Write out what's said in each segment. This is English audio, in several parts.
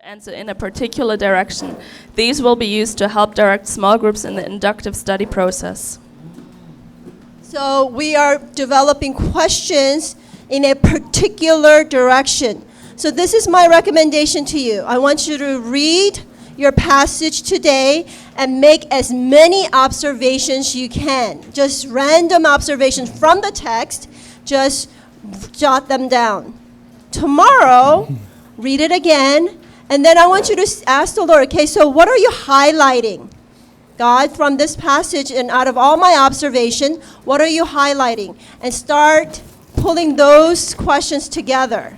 answer in a particular direction. These will be used to help direct small groups in the inductive study process. So we are developing questions in a particular direction. So this is my recommendation to you. I want you to read your passage today and make as many observations you can. Just random observations from the text, just jot them down. Tomorrow, read it again, and then I want you to ask the Lord, okay, so what are you highlighting? God, from this passage and out of all my observation, what are you highlighting? And start pulling those questions together.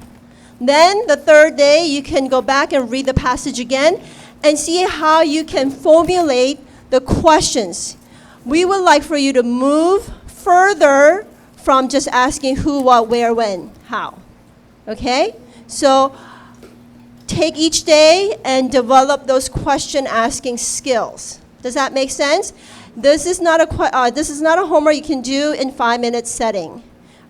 Then the third day, you can go back and read the passage again and see how you can formulate the questions. We would like for you to move further from just asking who, what, where, when, how. Okay? So take each day and develop those question-asking skills. Does that make sense? This is not a homework you can do in 5-minute setting.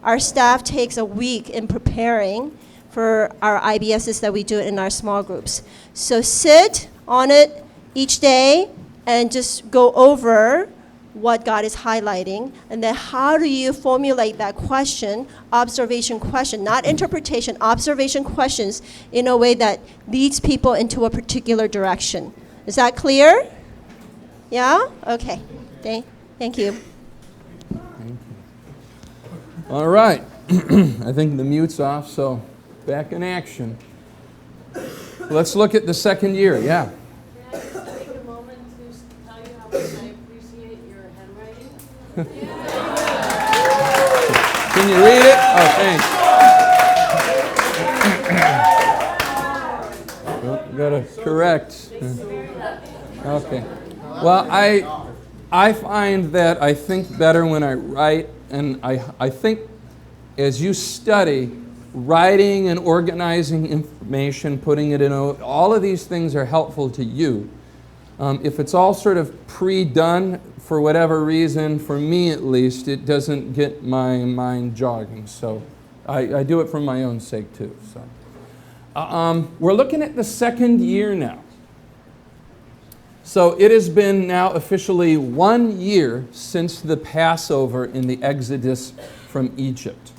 Our staff takes a week in preparing for our IBSs that we do in our small groups. So sit on it each day and just go over what God is highlighting, and then how do you formulate that question, observation question, not interpretation, observation questions in a way that leads people into a particular direction. Is that clear? Yeah? Okay. Thank you. All right. I think the mute's off, so back in action. Let's look at the second year. Yeah. Can I just take a moment to tell you how much I appreciate your handwriting? Can you read it? Oh, thanks. Oh, got to correct. Okay. Well, I find that I think better when I write, and I think as you study, writing and organizing information, putting it in, all of these things are helpful to you. If it's all sort of pre-done for whatever reason, for me at least, it doesn't get my mind jogging. So I do it for my own sake too. So we're looking at the second year now. So it has been now officially 1 year since the Passover in the Exodus from Egypt.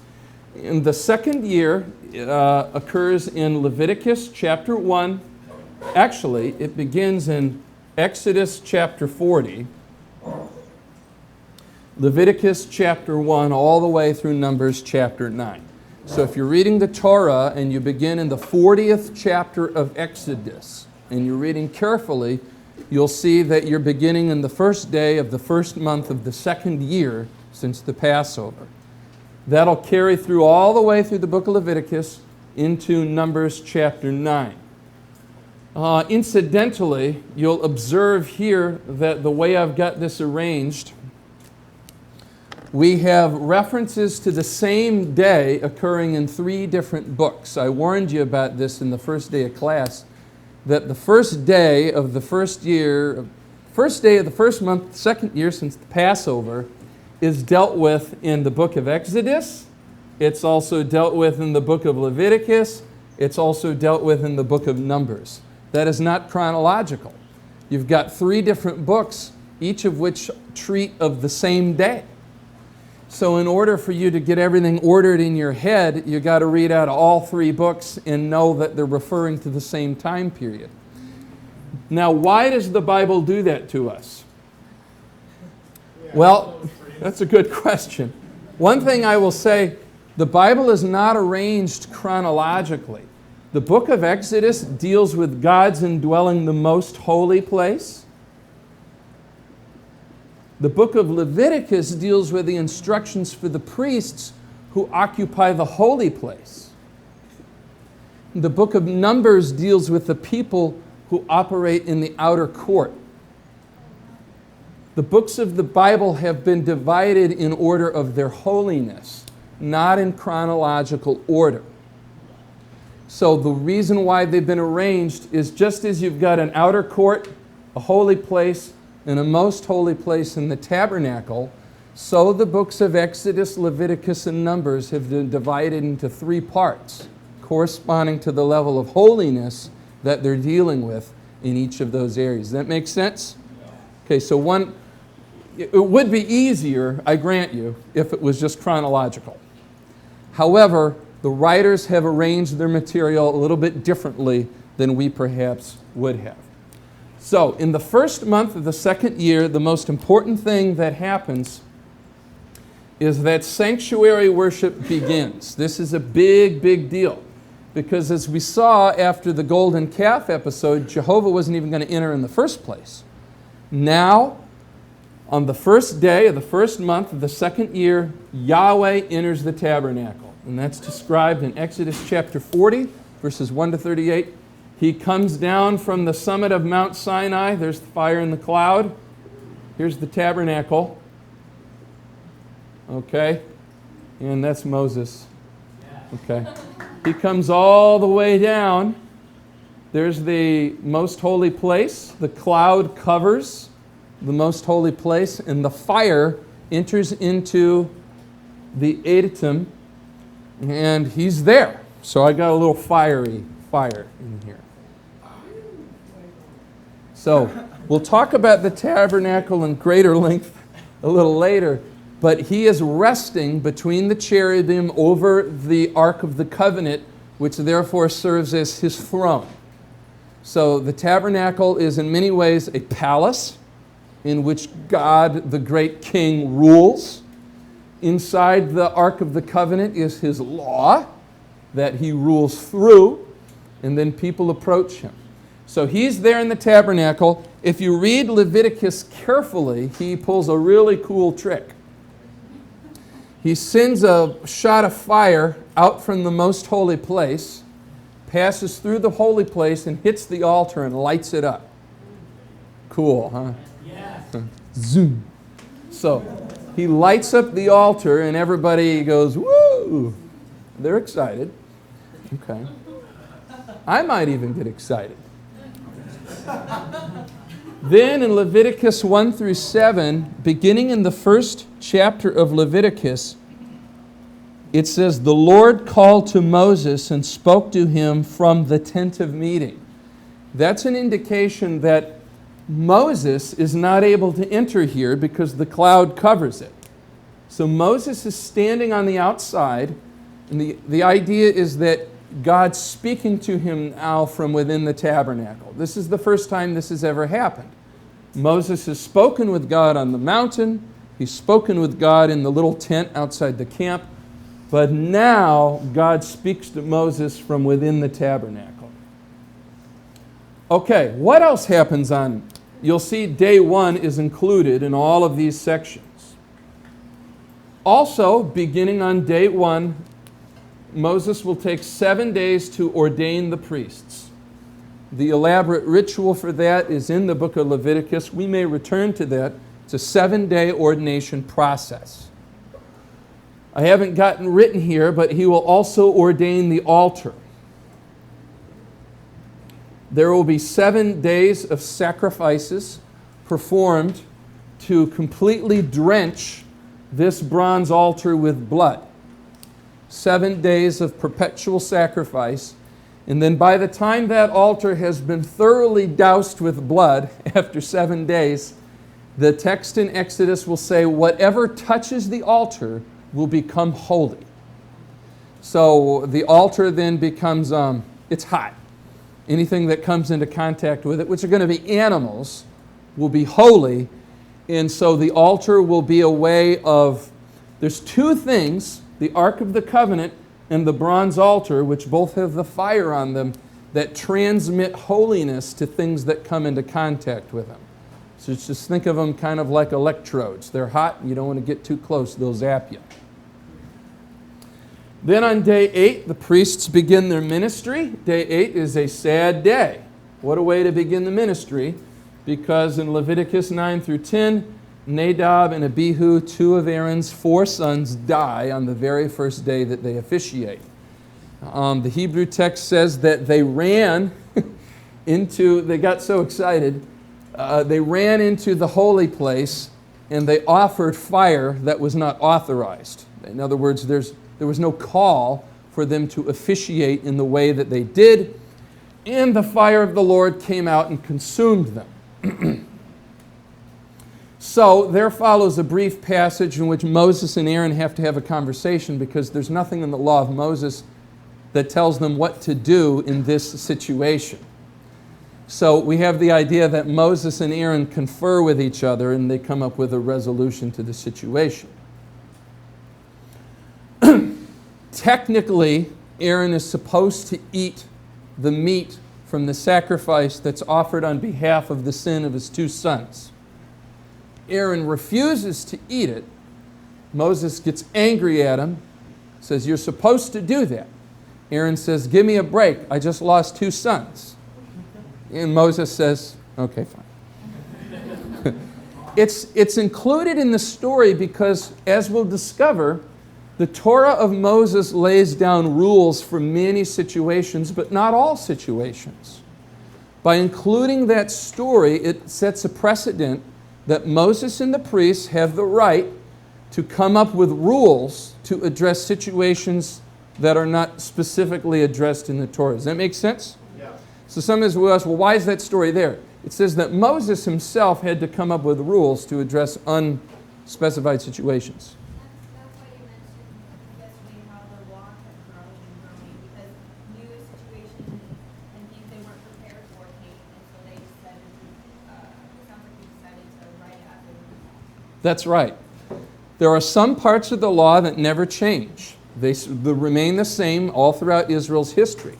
And the second year occurs in Leviticus chapter 1. Actually, it begins in Exodus chapter 40, Leviticus chapter 1, all the way through Numbers chapter 9. So if you're reading the Torah and you begin in the 40th chapter of Exodus, and you're reading carefully, you'll see that you're beginning in the first day of the first month of the second year since the Passover. That'll carry through all the way through the book of Leviticus into Numbers chapter 9. Incidentally, you'll observe here that the way I've got this arranged, we have references to the same day occurring in 3 different books. I warned you about this in the first day of class, that the first day of the first year, first day of the first month, second year since the Passover, is dealt with in the book of Exodus. It's also dealt with in the book of Leviticus. It's also dealt with in the book of Numbers. That is not chronological. You've got 3 different books, each of which treat of the same day. So in order for you to get everything ordered in your head, you got to read out all 3 books and know that they're referring to the same time period. Now, why does the Bible do that to us? Well, that's a good question. One thing I will say, the Bible is not arranged chronologically. The book of Exodus deals with God's indwelling the most holy place. The book of Leviticus deals with the instructions for the priests who occupy the holy place. The book of Numbers deals with the people who operate in the outer court. The books of the Bible have been divided in order of their holiness, not in chronological order. So the reason why they've been arranged is just as you've got an outer court, a holy place, and a most holy place in the tabernacle, so the books of Exodus, Leviticus, and Numbers have been divided into 3 parts, corresponding to the level of holiness that they're dealing with in each of those areas. Does that make sense? Okay, so it would be easier, I grant you, if it was just chronological. However, the writers have arranged their material a little bit differently than we perhaps would have. So, in the first month of the second year, the most important thing that happens is that sanctuary worship begins. This is a big, big deal. Because as we saw after the golden calf episode, Jehovah wasn't even going to enter in the first place. Now, on the first day of the first month of the second year, Yahweh enters the tabernacle. And that's described in Exodus chapter 40, verses 1 to 38. He comes down from the summit of Mount Sinai. There's the fire in the cloud. Here's the tabernacle. Okay? And that's Moses. Okay. He comes all the way down. There's the most holy place. The cloud covers the most holy place, and the fire enters into the Editim, and he's there. So I got a little fire in here. So we'll talk about the tabernacle in greater length a little later, but he is resting between the cherubim over the Ark of the Covenant, which therefore serves as his throne. So the tabernacle is in many ways a palace in which God, the great king, rules. Inside the Ark of the Covenant is his law that he rules through, and then people approach him. So he's there in the tabernacle. If you read Leviticus carefully, he pulls a really cool trick. He sends a shot of fire out from the most holy place, passes through the holy place, and hits the altar and lights it up. Cool, huh? Yes. Zoom. So he lights up the altar, and everybody goes, woo! They're excited. Okay. I might even get excited. Then in Leviticus 1 through 7, beginning in the first chapter of Leviticus, it says, "The Lord called to Moses and spoke to him from the tent of meeting." That's an indication that Moses is not able to enter here because the cloud covers it. So Moses is standing on the outside, and the idea is that God's speaking to him now from within the tabernacle. This is the first time this has ever happened. Moses has spoken with God on the mountain. He's spoken with God in the little tent outside the camp. But now God speaks to Moses from within the tabernacle. Okay, what else happens on? You'll see day 1 is included in all of these sections. Also, beginning on day 1, Moses will take 7 days to ordain the priests. The elaborate ritual for that is in the book of Leviticus. We may return to that. It's a 7-day ordination process. I haven't gotten written here, but he will also ordain the altar. There will be 7 days of sacrifices performed to completely drench this bronze altar with blood. 7 days of perpetual sacrifice. And then by the time that altar has been thoroughly doused with blood, after 7 days, the text in Exodus will say, whatever touches the altar will become holy. So the altar then becomes, it's hot. Anything that comes into contact with it, which are going to be animals, will be holy. And so the altar will be a way of, there's 2 things, the Ark of the Covenant and the bronze altar, which both have the fire on them, that transmit holiness to things that come into contact with them. So just think of them kind of like electrodes. They're hot, and you don't want to get too close, they'll zap you. Then on day 8, the priests begin their ministry. Day 8 is a sad day. What a way to begin the ministry, because in Leviticus 9 through 10, Nadab and Abihu, 2 of Aaron's 4 sons, die on the very first day that they officiate. The Hebrew text says that they ran they got so excited, they ran into the holy place and they offered fire that was not authorized. In other words, there was no call for them to officiate in the way that they did. and the fire of the Lord came out and consumed them. So there follows a brief passage in which Moses and Aaron have to have a conversation, because there's nothing in the law of Moses that tells them what to do in this situation. So we have the idea that Moses and Aaron confer with each other and they come up with a resolution to the situation. Technically, Aaron is supposed to eat the meat from the sacrifice that's offered on behalf of the sin of his two sons. Aaron refuses to eat it. Moses gets angry at him, says, "You're supposed to do that." Aaron says, "Give me a break. I just lost two sons." And Moses says, "Okay, fine." It's included in the story because, as we'll discover, the Torah of Moses lays down rules for many situations, but not all situations. By including that story, it sets a precedent that Moses and the priests have the right to come up with rules to address situations that are not specifically addressed in the Torah. Does that make sense? Yeah. So some of us will ask, well, why is that story there? It says that Moses himself had to come up with rules to address unspecified situations. That's why you mentioned yesterday how the law kept growing and growing, because new situations and things they weren't prepared for came, and so they decided to, it sounds like they decided to write it after the law. That's right. There are some parts of the law that never change. They remain the same all throughout Israel's history.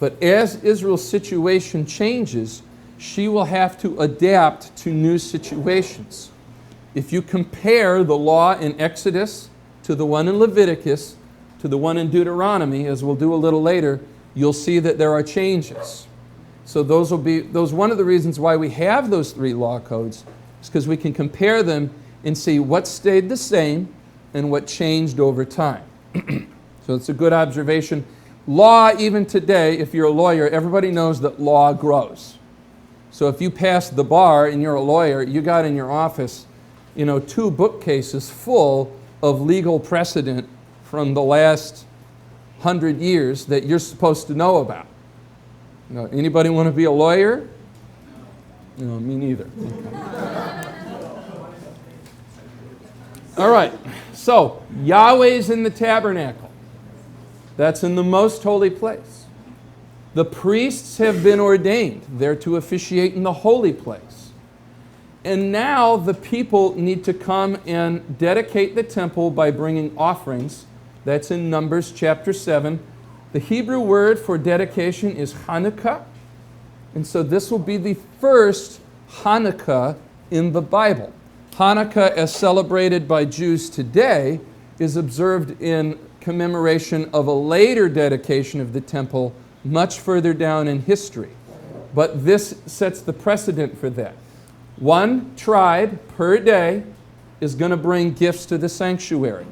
But as Israel's situation changes, she will have to adapt to new situations. If you compare the law in Exodus to the one in Leviticus to the one in Deuteronomy, as we'll do a little later, you'll see that there are changes. So those one of the reasons why we have those three law codes is because we can compare them and see what stayed the same and what changed over time. So it's a good observation. Law, even today, if you're a lawyer, everybody knows that law grows. So if you pass the bar and you're a lawyer, you got in your office, 2 bookcases full of legal precedent from the last 100 years that you're supposed to know about. Anybody want to be a lawyer? No, me neither. Okay. All right, so Yahweh's in the tabernacle. That's in the most holy place. The priests have been ordained. They're to officiate in the holy place. And now the people need to come and dedicate the temple by bringing offerings. That's in Numbers chapter 7. The Hebrew word for dedication is Hanukkah. And so this will be the first Hanukkah in the Bible. Hanukkah, as celebrated by Jews today, is observed in commemoration of a later dedication of the temple much further down in history. But this sets the precedent for that. One tribe per day is going to bring gifts to the sanctuary.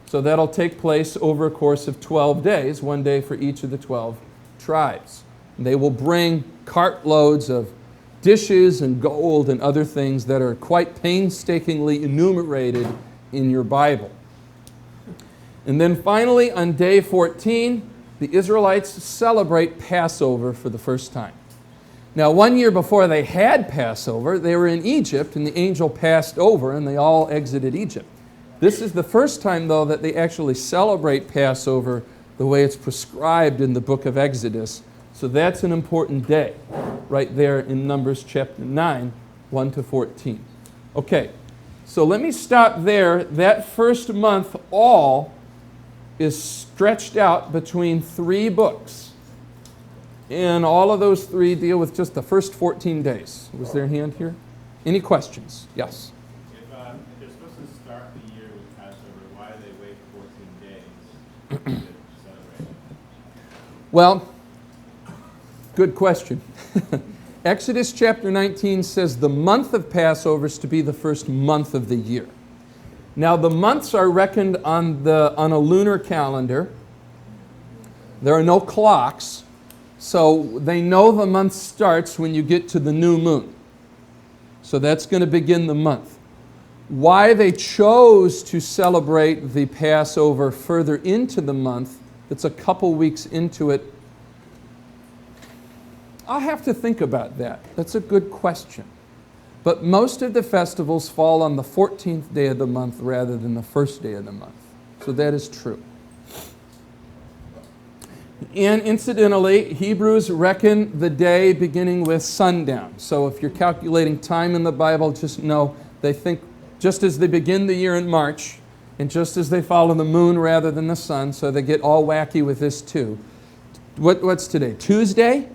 So that'll take place over a course of 12 days, one day for each of the 12 tribes. They will bring cartloads of dishes and gold and other things that are quite painstakingly enumerated in your Bible. And then finally, on day 14, the Israelites celebrate Passover for the first time. Now, 1 year before they had Passover, they were in Egypt, and the angel passed over, and they all exited Egypt. This is the first time, though, that they actually celebrate Passover the way it's prescribed in the book of Exodus. So that's an important day, right there in Numbers chapter 9, 1 to 14. Okay, so let me stop there. That first month, all is stretched out between 3 books. And all of those 3 deal with just the first 14 days. Was there a hand here? Any questions? Yes. If they're supposed to start the year with Passover, why do they wait 14 days to celebrate? Well, good question. Exodus chapter 19 says the month of Passover is to be the first month of the year. Now, the months are reckoned on a lunar calendar. There are no clocks, so they know the month starts when you get to the new moon. So that's going to begin the month. Why they chose to celebrate the Passover further into the month, it's a couple weeks into it, I'll have to think about that. That's a good question. But most of the festivals fall on the 14th day of the month rather than the first day of the month. So that is true. And incidentally, Hebrews reckon the day beginning with sundown. So if you're calculating time in the Bible, just know they think just as they begin the year in March, and just as they follow the moon rather than the sun, so they get all wacky with this too. What's today? Tuesday?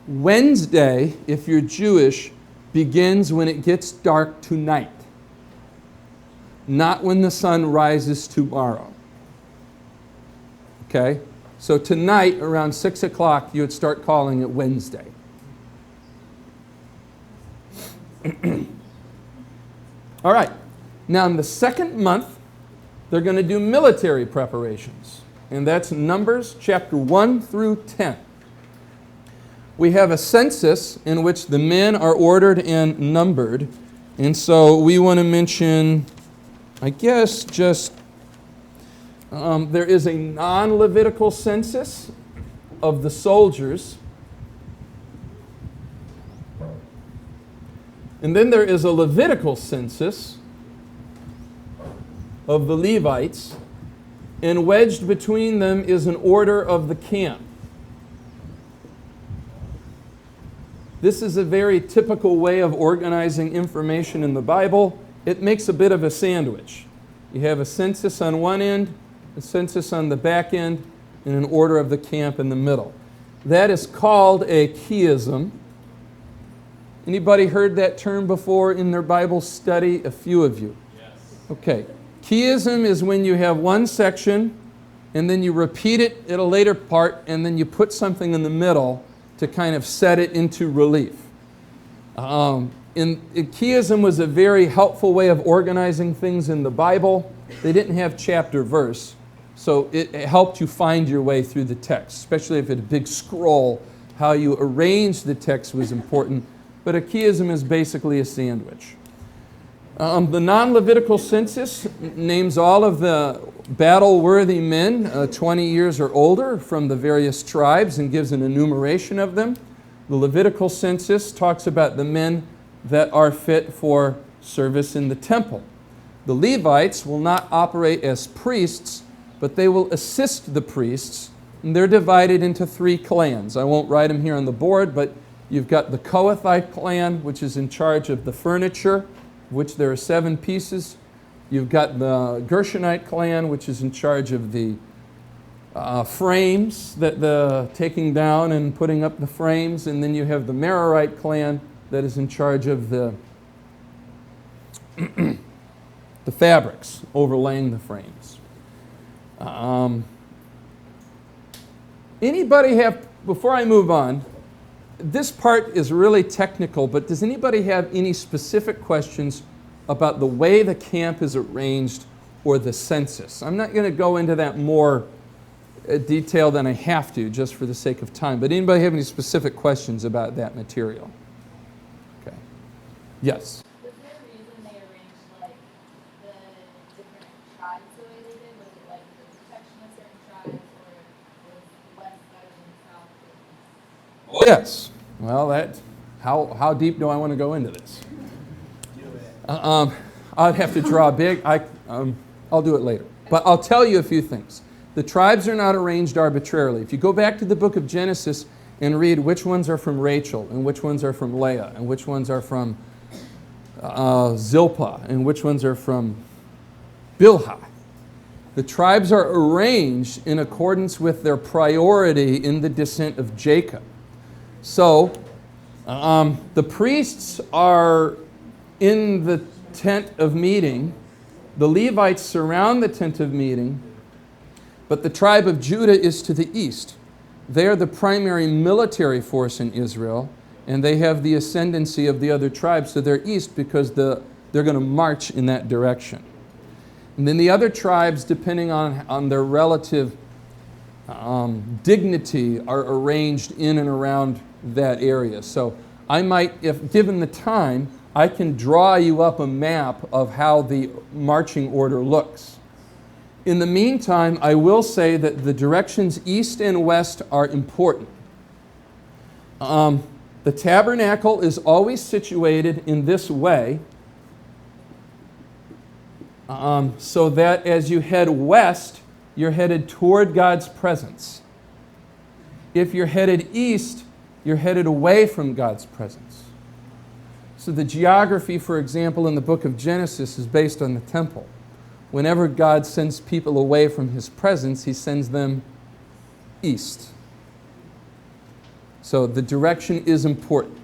Wednesday, if you're Jewish, begins when it gets dark tonight, not when the sun rises tomorrow. Okay? So tonight, around 6 o'clock, you would start calling it Wednesday. All right. Now, in the second month, they're going to do military preparations. And that's Numbers chapter 1 through 10. We have a census in which the men are ordered and numbered. And so we want to mention, I guess, just there is a non-Levitical census of the soldiers. And then there is a Levitical census of the Levites. And wedged between them is an order of the camp. This is a very typical way of organizing information in the Bible. It makes a bit of a sandwich. You have a census on one end, a census on the back end, and an order of the camp in the middle. That is called a chiasm. Anybody heard that term before in their Bible study? A few of you. Yes. Okay. Chiasm is when you have one section, and then you repeat it at a later part, and then you put something in the middle to kind of set it into relief. Chiasm was a very helpful way of organizing things in the Bible. They didn't have chapter verse, so it helped you find your way through the text, especially if it's a big scroll. How you arrange the text was important, but a chiasm is basically a sandwich. The non-Levitical census names all of the battle-worthy men, 20 years or older, from the various tribes and gives an enumeration of them. The Levitical census talks about the men that are fit for service in the temple. The Levites will not operate as priests, but they will assist the priests, and they're divided into 3 clans. I won't write them here on the board, but you've got the Kohathite clan, which is in charge of the furniture, which there are 7 pieces. You've got the Gershonite clan, which is in charge of the frames, the taking down and putting up the frames. And then you have the Merarite clan that is in charge of the the fabrics overlaying the frames. Anybody have, before I move on, this part is really technical, but does anybody have any specific questions about the way the camp is arranged or the census? I'm not going to go into that more detail than I have to, just for the sake of time. But anybody have any specific questions about that material? Okay. Yes? Was there a reason they arranged like the different tribes the way they did? Was it like the protection of certain tribes, or was west better than south? Oh, yes. Well, how deep do I want to go into this? I'd have to draw big. I'll do it later. But I'll tell you a few things. The tribes are not arranged arbitrarily. If you go back to the book of Genesis and read which ones are from Rachel, and which ones are from Leah, and which ones are from Zilpah, and which ones are from Bilhah, the tribes are arranged in accordance with their priority in the descent of Jacob. So, the priests are in the tent of meeting. The Levites surround the tent of meeting, but the tribe of Judah is to the east. They are the primary military force in Israel, and they have the ascendancy of the other tribes to their east because they're going to march in that direction. And then the other tribes, depending on their relative dignity, are arranged in and around that area. So I might, if given the time, I can draw you up a map of how the marching order looks. In the meantime, I will say that the directions east and west are important. The tabernacle is always situated in this way, so that as you head west, you're headed toward God's presence. If you're headed east, you're headed away from God's presence. So the geography, for example, in the book of Genesis is based on the temple. Whenever God sends people away from His presence, He sends them east. So the direction is important.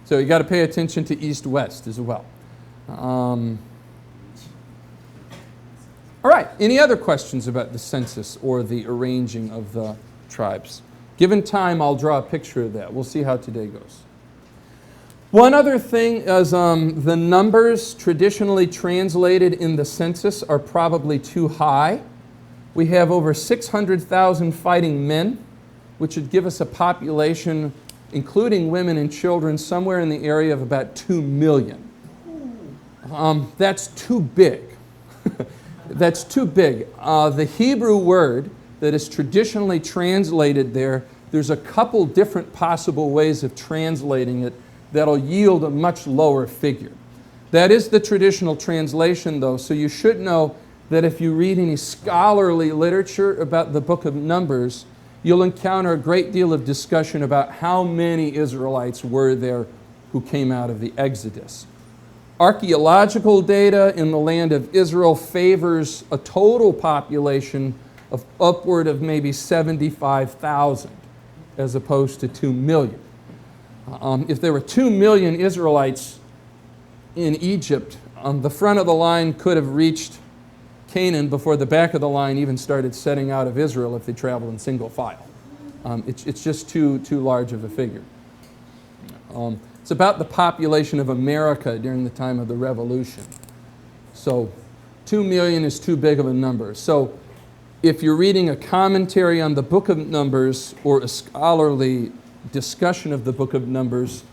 So you got to pay attention to east-west as well. All right, any other questions about the census or the arranging of the tribes? Given time, I'll draw a picture of that. We'll see how today goes. One other thing is the numbers traditionally translated in the census are probably too high. We have over 600,000 fighting men, which would give us a population, including women and children, somewhere in the area of about 2 million. That's too big. That's too big. The Hebrew word that is traditionally translated there, there's a couple different possible ways of translating it that'll yield a much lower figure. That is the traditional translation, though, so you should know that if you read any scholarly literature about the book of Numbers, you'll encounter a great deal of discussion about how many Israelites were there who came out of the Exodus. Archaeological data in the land of Israel favors a total population of upward of maybe 75,000 as opposed to 2 million. If there were 2 million Israelites in Egypt, the front of the line could have reached Canaan before the back of the line even started setting out of Israel if they traveled in single file. It's just too large of a figure. It's about the population of America during the time of the Revolution. So 2 million is too big of a number. So if you're reading a commentary on the book of Numbers or a scholarly discussion of the book of Numbers,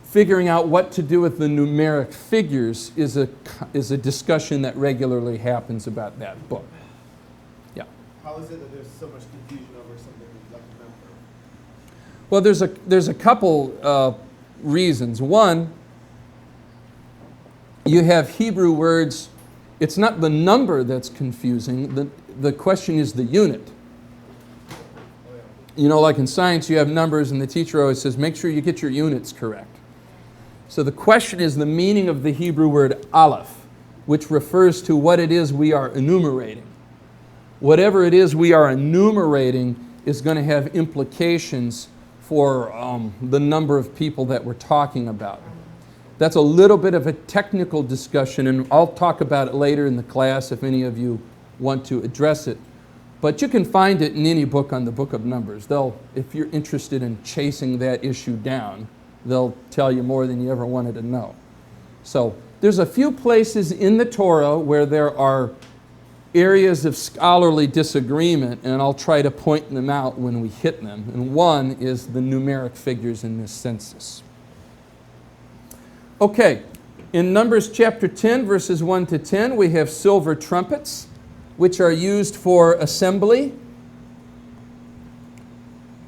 figuring out what to do with the numeric figures is a discussion that regularly happens about that book. Yeah. How is it that there's so much confusion over something like a number? Well, there's a couple reasons. One, you have Hebrew words. It's not the number that's confusing. The question is the unit. You know, like in science, you have numbers, and the teacher always says, make sure you get your units correct. So the question is the meaning of the Hebrew word aleph, which refers to what it is we are enumerating. Whatever it is we are enumerating is going to have implications for the number of people that we're talking about. That's a little bit of a technical discussion, and I'll talk about it later in the class if any of you want to address it. But you can find it in any book on the book of Numbers. If you're interested in chasing that issue down, they'll tell you more than you ever wanted to know. So there's a few places in the Torah where there are areas of scholarly disagreement, and I'll try to point them out when we hit them. And one is the numeric figures in this census. Okay, in Numbers chapter 10, verses 1 to 10, we have silver trumpets, which are used for assembly,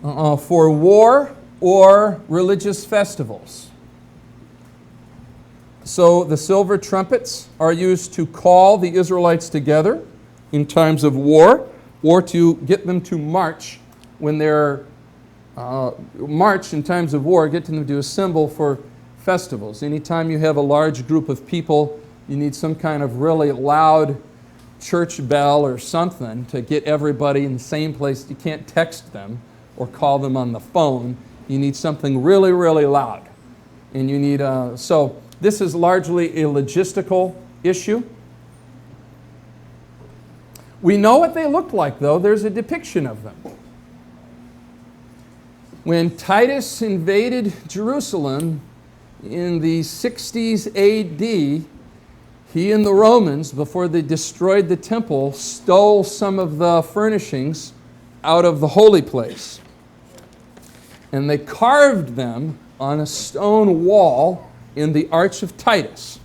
for war, or religious festivals. So the silver trumpets are used to call the Israelites together in times of war, or to get them to march when they're march in times of war, get them to assemble for festivals. Anytime you have a large group of people, you need some kind of really loud church bell or something to get everybody in the same place. You can't text them or call them on the phone. You need something really, really loud. And you need, so this is largely a logistical issue. We know what they looked like, though. There's a depiction of them. When Titus invaded Jerusalem in the 60s AD, he and the Romans, before they destroyed the temple, stole some of the furnishings out of the holy place. And they carved them on a stone wall in the Arch of Titus.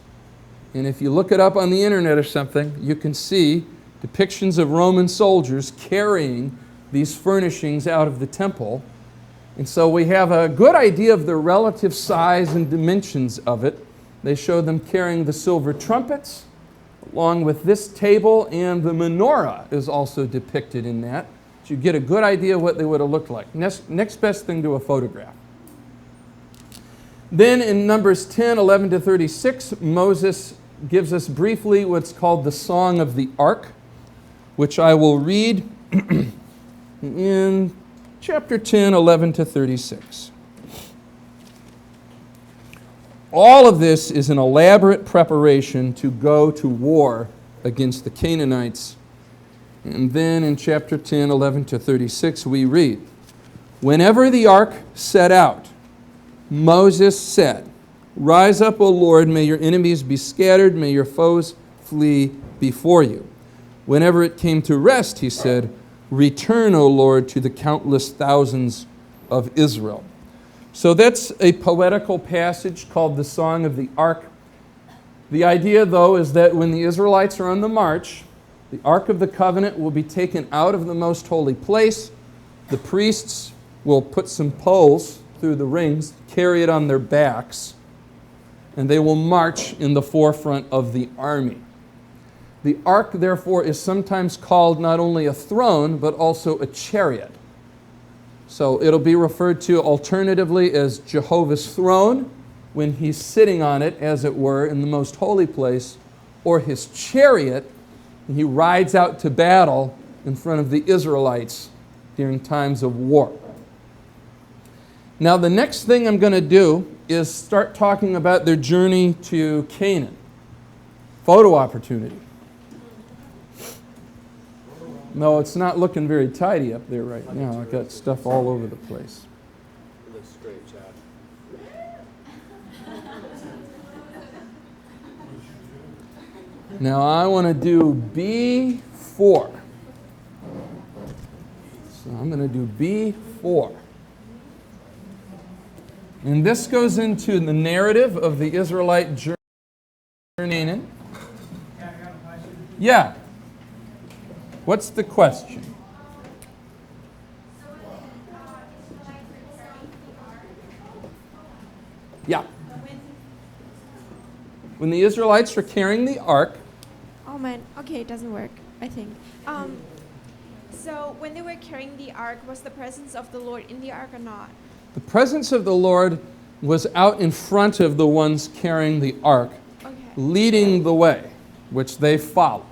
And if you look it up on the internet or something, you can see depictions of Roman soldiers carrying these furnishings out of the temple. And so we have a good idea of the relative size and dimensions of it. They show them carrying the silver trumpets, along with this table, and the menorah is also depicted in that. So you get a good idea of what they would have looked like. Next best thing to a photograph. Then in Numbers 10, 11 to 36, Moses gives us briefly what's called the Song of the Ark, which I will read in chapter 10, 11 to 36. All of this is an elaborate preparation to go to war against the Canaanites. And then in chapter 10, 11 to 36, we read, "Whenever the ark set out, Moses said, 'Rise up, O Lord, may your enemies be scattered, may your foes flee before you.' Whenever it came to rest, he said, 'Return, O Lord, to the countless thousands of Israel.'" So that's a poetical passage called the Song of the Ark. The idea, though, is that when the Israelites are on the march, the Ark of the Covenant will be taken out of the most holy place. The priests will put some poles through the rings, carry it on their backs, and they will march in the forefront of the army. The ark, therefore, is sometimes called not only a throne, but also a chariot. So it'll be referred to alternatively as Jehovah's throne, when he's sitting on it, as it were, in the most holy place, or his chariot, and he rides out to battle in front of the Israelites during times of war. Now, the next thing I'm going to do is start talking about their journey to Canaan. Photo opportunity. No, it's not looking very tidy up there right now. I've got stuff all over the place. It looks great, Chad. Now, I want to do B4. So I'm going to do B4. And this goes into the narrative of the Israelite journey to Canaan. Yeah. What's the question? Yeah. When the Israelites were carrying the ark. Oh man, okay, it doesn't work, I think. So when they were carrying the ark, was the presence of the Lord in the ark or not? The presence of the Lord was out in front of the ones carrying the ark, Okay. leading the way, which they follow.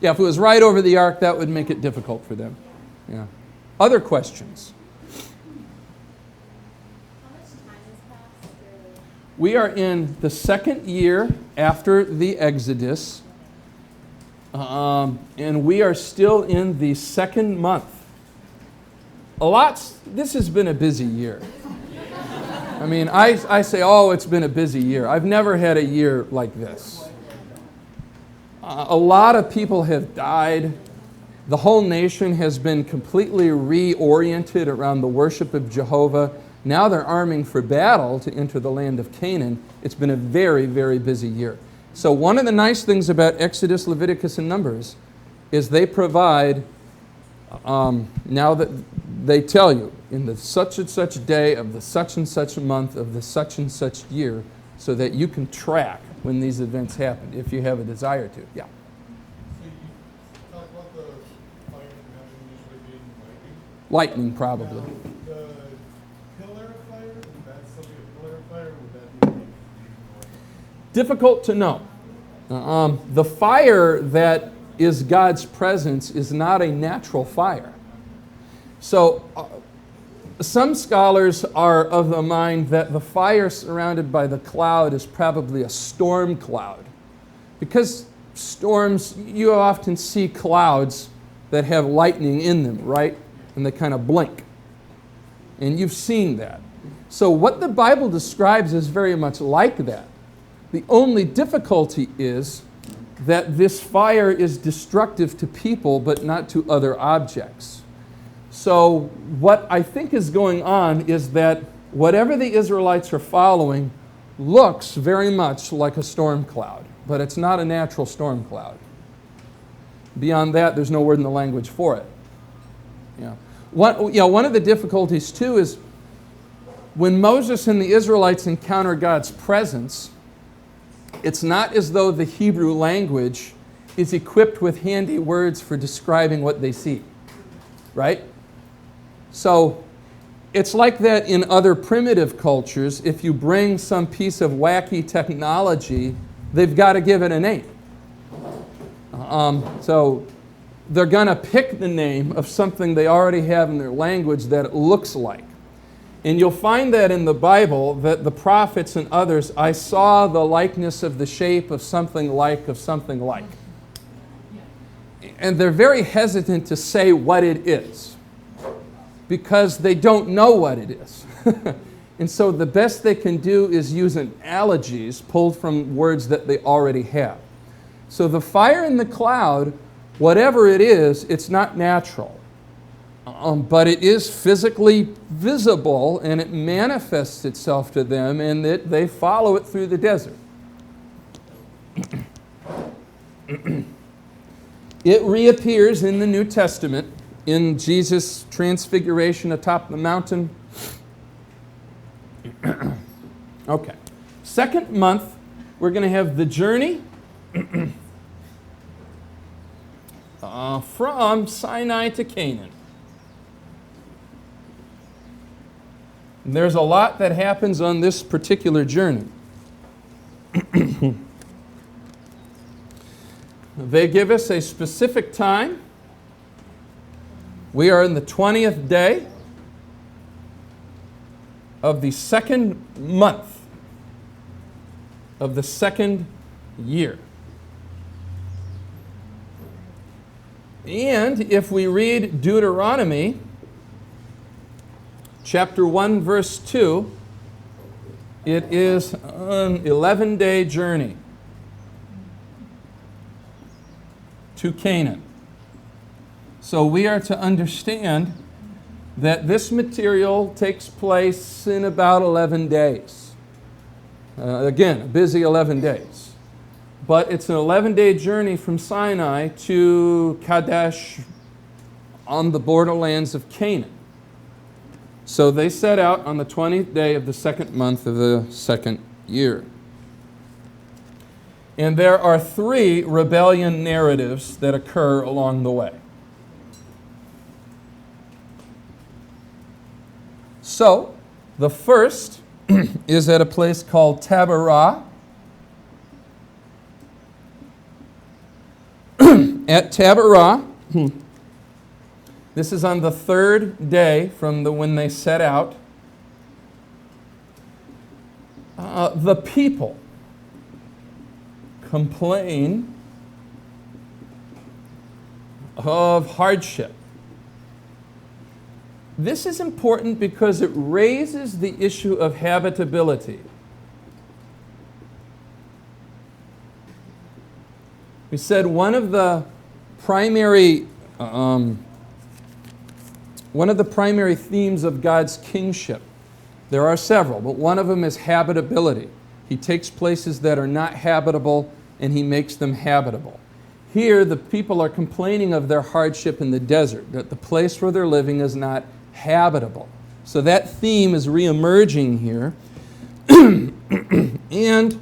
Yeah, if it was right over the ark, that would make it difficult for them. Yeah. Other questions? We are in the second year after the Exodus, and we are still in the second month. This has been a busy year. I mean, I say, oh, it's been a busy year. I've never had a year like this. A lot of people have died. The whole nation has been completely reoriented around the worship of Jehovah. Now they're arming for battle to enter the land of Canaan. It's been a very, very busy year. So one of the nice things about Exodus, Leviticus, and Numbers is they provide, now that they tell you, in the such and such day of the such and such month of the such and such year, so that you can track when these events happen, if you have a desire to. Yeah. So you talk about the fire from heaven usually being lightning. Lightning, probably. The pillar of fire, is that still be a pillar of fire, or would that be lightning? Difficult to know. The fire that is God's presence is not a natural fire. So some scholars are of the mind that the fire surrounded by the cloud is probably a storm cloud. Because storms, you often see clouds that have lightning in them, right? And they kind of blink. And you've seen that. So what the Bible describes is very much like that. The only difficulty is that this fire is destructive to people but not to other objects. So what I think is going on is that whatever the Israelites are following looks very much like a storm cloud, but it's not a natural storm cloud. Beyond that, there's no word in the language for it. One of the difficulties, too, is when Moses and the Israelites encounter God's presence, it's not as though the Hebrew language is equipped with handy words for describing what they see, right? So it's like that in other primitive cultures. If you bring some piece of wacky technology, they've got to give it a name. So they're going to pick the name of something they already have in their language that it looks like. And you'll find that in the Bible, that the prophets and others, I saw the likeness of the shape of something like, of something like. And they're very hesitant to say what it is, because they don't know what it is. And so the best they can do is use analogies pulled from words that they already have. So the fire in the cloud, whatever it is, it's not natural. But it is physically visible, and it manifests itself to them, and that they follow it through the desert. It reappears in the New Testament in Jesus' transfiguration atop the mountain. Okay. Second month, we're going to have the journey from Sinai to Canaan. There's a lot that happens on this particular journey. They give us a specific time. We are in the 20th day of the second month of the second year. And if we read Deuteronomy, chapter 1, verse 2, it is an 11-day journey to Canaan. So we are to understand that this material takes place in about 11 days. Again, a busy 11 days. But it's an 11-day journey from Sinai to Kadesh on the borderlands of Canaan. So they set out on the 20th day of the second month of the second year. And there are 3 rebellion narratives that occur along the way. So, the first is at a place called Taberah. At Taberah, this is on the 3rd day from when they set out. The people complain of hardship. This is important because it raises the issue of habitability. We said one of the primary themes of God's kingship, there are several, but one of them is habitability. He takes places that are not habitable and he makes them habitable. Here, the people are complaining of their hardship in the desert, that the place where they're living is not habitable. So that theme is reemerging here. And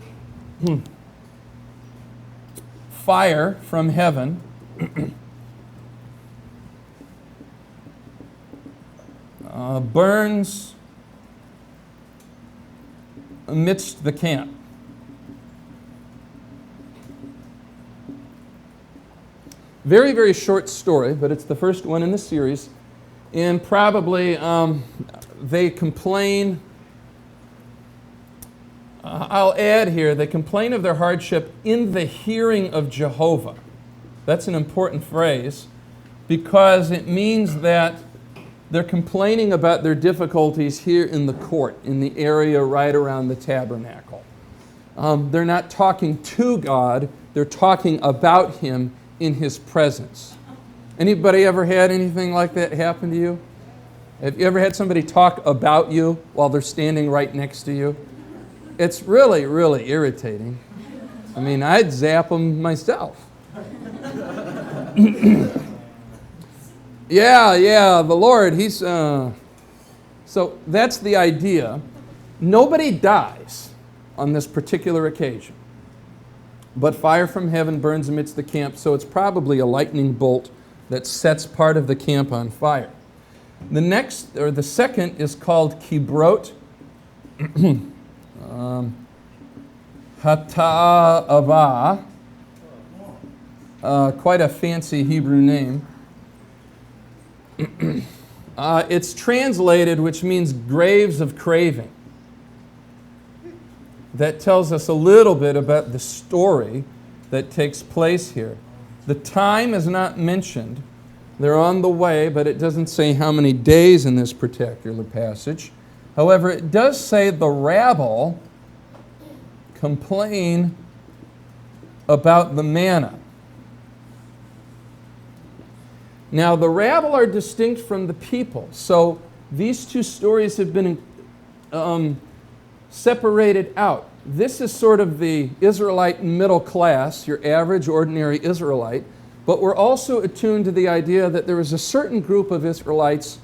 fire from heaven burns amidst the camp. Very, very short story, but it's the first one in the series. And probably they complain, I'll add here, they complain of their hardship in the hearing of Jehovah. That's an important phrase because it means that they're complaining about their difficulties here in the court, in the area right around the tabernacle. They're not talking to God, they're talking about Him in His presence. Anybody ever had anything like that happen to you? Have you ever had somebody talk about you while they're standing right next to you? It's really, really irritating. I mean, I'd zap them myself. Yeah, the Lord, he's... So that's the idea. Nobody dies on this particular occasion, but fire from heaven burns amidst the camp, so it's probably a lightning bolt that sets part of the camp on fire. The second is called kibrot hata'ava, quite a fancy Hebrew name. It's translated, which means graves of craving. That tells us a little bit about the story that takes place here. The time is not mentioned. They're on the way, but it doesn't say how many days in this particular passage. However, it does say the rabble complain about the manna. Now, the rabble are distinct from the people, so these two stories have been separated out. This is sort of the Israelite middle class, your average, ordinary Israelite, but we're also attuned to the idea that there is a certain group of Israelites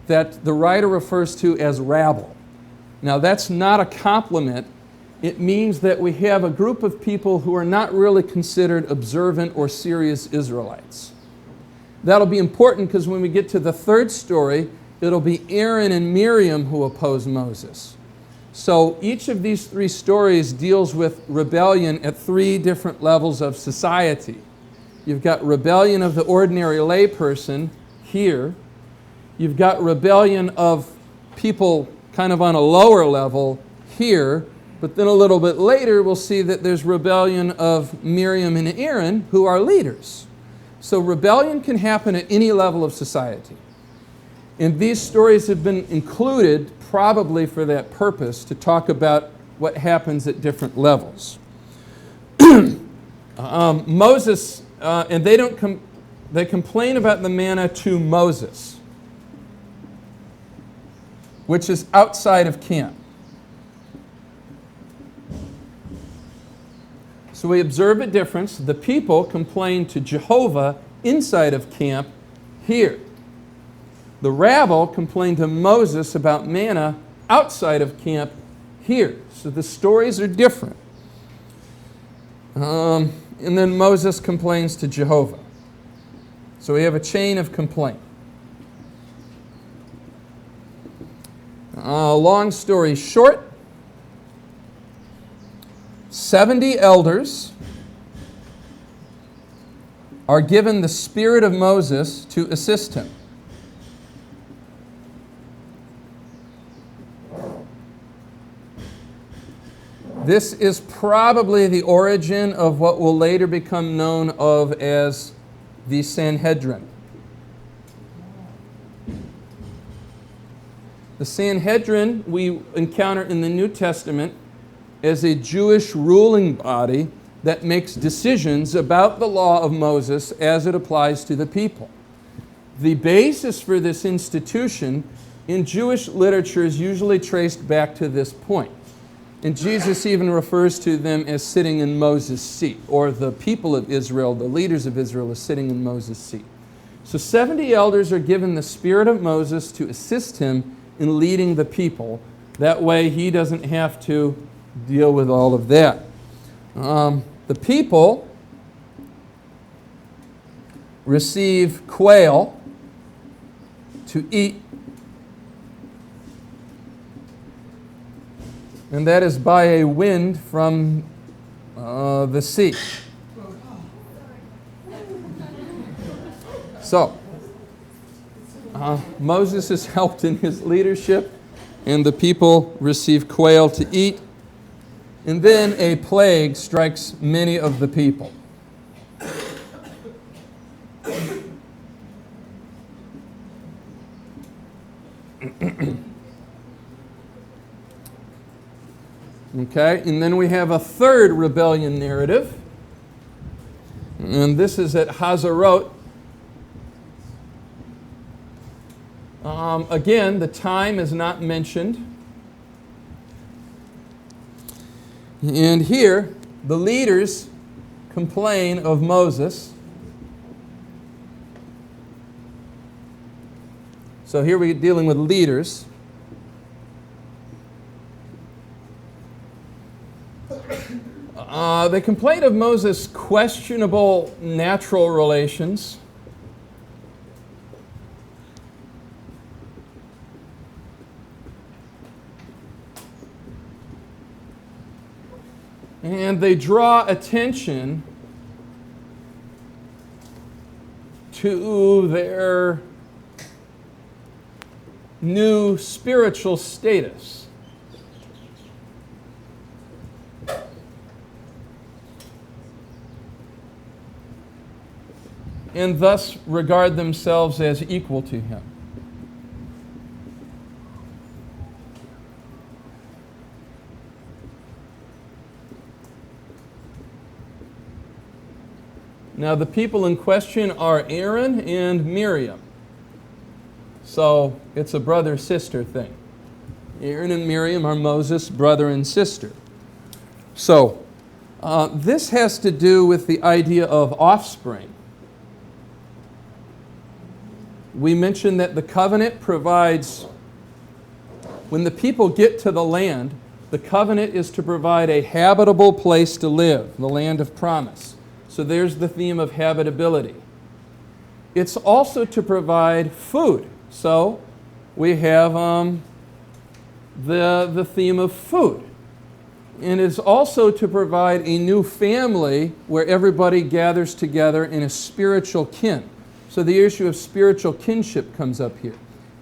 that the writer refers to as rabble. Now, that's not a compliment. It means that we have a group of people who are not really considered observant or serious Israelites. That'll be important because when we get to the third story, it'll be Aaron and Miriam who oppose Moses. So each of these three stories deals with rebellion at three different levels of society. You've got rebellion of the ordinary layperson here. You've got rebellion of people kind of on a lower level here. But then a little bit later, we'll see that there's rebellion of Miriam and Aaron, who are leaders. So rebellion can happen at any level of society. And these stories have been included probably for that purpose, to talk about what happens at different levels. Moses, and they complain about the manna to Moses, which is outside of camp. So we observe a difference. The people complain to Jehovah inside of camp here. The rabble complained to Moses about manna outside of camp here. So the stories are different. And then Moses complains to Jehovah. So we have a chain of complaint. Long story short, 70 elders are given the spirit of Moses to assist him. This is probably the origin of what will later become known of as the Sanhedrin. The Sanhedrin we encounter in the New Testament as a Jewish ruling body that makes decisions about the law of Moses as it applies to the people. The basis for this institution in Jewish literature is usually traced back to this point. And Jesus even refers to them as sitting in Moses' seat, or the people of Israel, the leaders of Israel, as sitting in Moses' seat. So 70 elders are given the spirit of Moses to assist him in leading the people. That way he doesn't have to deal with all of that. The people receive quail to eat, and that is by a wind from the sea. So, Moses is helped in his leadership, and the people receive quail to eat. And then a plague strikes many of the people. Okay, and then we have a third rebellion narrative. And this is at Hazarot. Again, the time is not mentioned. And here, the leaders complain of Moses So here we're dealing with leaders. They complain of Moses' questionable natural relations. And they draw attention to their new spiritual status. And thus regard themselves as equal to him. Now, the people in question are Aaron and Miriam. So, it's a brother-sister thing. Aaron and Miriam are Moses' brother and sister. So, this has to do with the idea of offspring. We mentioned that the covenant provides, when the people get to the land, the covenant is to provide a habitable place to live, the land of promise. So there's the theme of habitability. It's also to provide food. So we have the theme of food. And it's also to provide a new family where everybody gathers together in a spiritual kin. So the issue of spiritual kinship comes up here.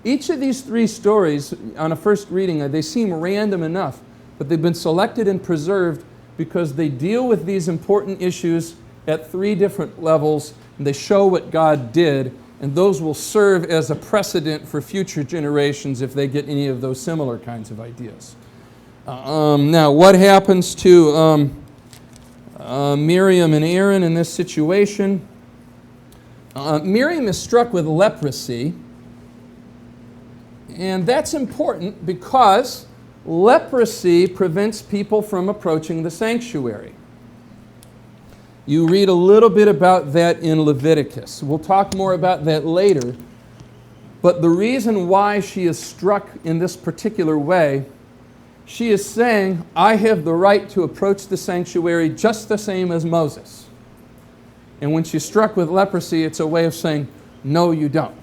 Each of these three stories, on a first reading, they seem random enough, but they've been selected and preserved because they deal with these important issues at three different levels, and they show what God did, and those will serve as a precedent for future generations if they get any of those similar kinds of ideas. Now, what happens to Miriam and Aaron in this situation? Miriam is struck with leprosy, and that's important because leprosy prevents people from approaching the sanctuary. You read a little bit about that in Leviticus. We'll talk more about that later. But the reason why she is struck in this particular way, she is saying, I have the right to approach the sanctuary just the same as Moses. And when she's struck with leprosy, it's a way of saying, no, you don't.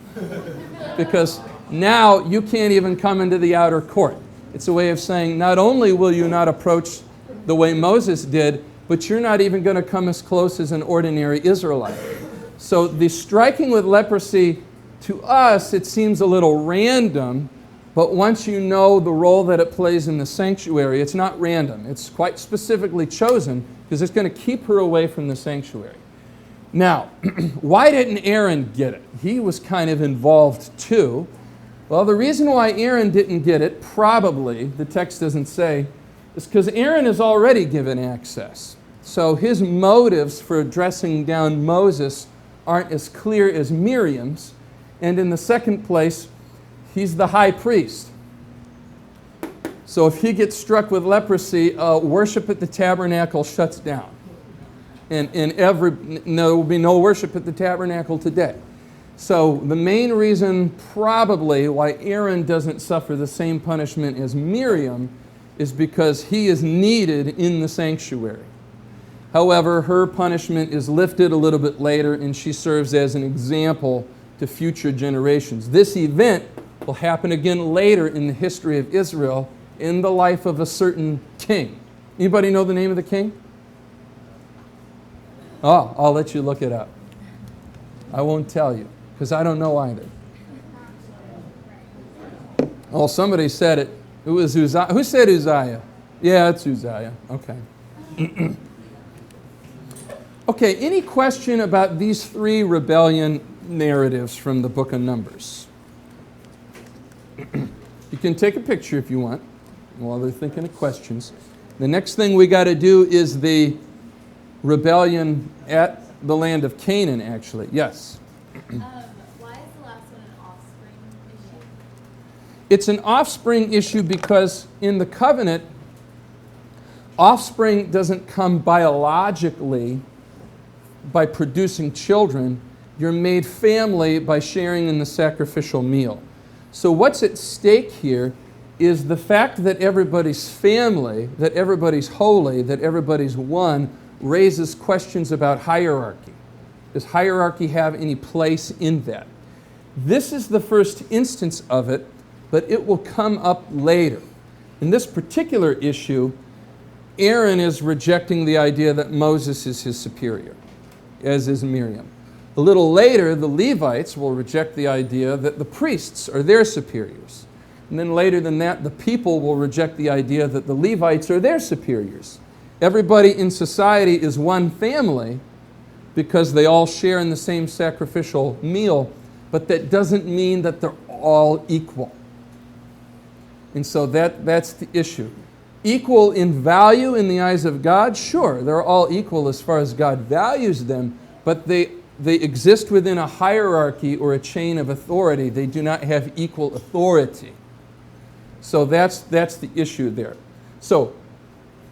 Because now you can't even come into the outer court. It's a way of saying, not only will you not approach the way Moses did, but you're not even going to come as close as an ordinary Israelite. So the striking with leprosy, to us, it seems a little random, but once you know the role that it plays in the sanctuary, it's not random. It's quite specifically chosen because it's going to keep her away from the sanctuary. Now, why didn't Aaron get it? He was kind of involved too. Well, the reason why Aaron didn't get it, probably, the text doesn't say, is because Aaron is already given access. So his motives for dressing down Moses aren't as clear as Miriam's. And in the second place, he's the high priest. So if he gets struck with leprosy, worship at the tabernacle shuts down. And there will be no worship at the tabernacle today. So the main reason probably why Aaron doesn't suffer the same punishment as Miriam is because he is needed in the sanctuary. However, her punishment is lifted a little bit later, and she serves as an example to future generations. This event will happen again later in the history of Israel in the life of a certain king. Anybody know the name of the king? Oh, I'll let you look it up. I won't tell you, because I don't know either. Oh, somebody said it. It was Uzziah. Who said Uzziah? Yeah, it's Uzziah. Okay. Okay, any question about these three rebellion narratives from the book of Numbers? You can take a picture if you want while they're thinking of questions. The next thing we got to do is the rebellion at the land of Canaan, actually. Yes? Why is the last one an offspring issue? It's an offspring issue because in the covenant, offspring doesn't come biologically by producing children. You're made family by sharing in the sacrificial meal. So what's at stake here is the fact that everybody's family, that everybody's holy, that everybody's one, raises questions about hierarchy. Does hierarchy have any place in that? This is the first instance of it, but it will come up later. In this particular issue, Aaron is rejecting the idea that Moses is his superior, as is Miriam. A little later, the Levites will reject the idea that the priests are their superiors. And then later than that, the people will reject the idea that the Levites are their superiors. Everybody in society is one family because they all share in the same sacrificial meal, but that doesn't mean that they're all equal. And so that's the issue. Equal in value in the eyes of God? Sure, they're all equal as far as God values them, but they exist within a hierarchy or a chain of authority. They do not have equal authority. So that's the issue there. So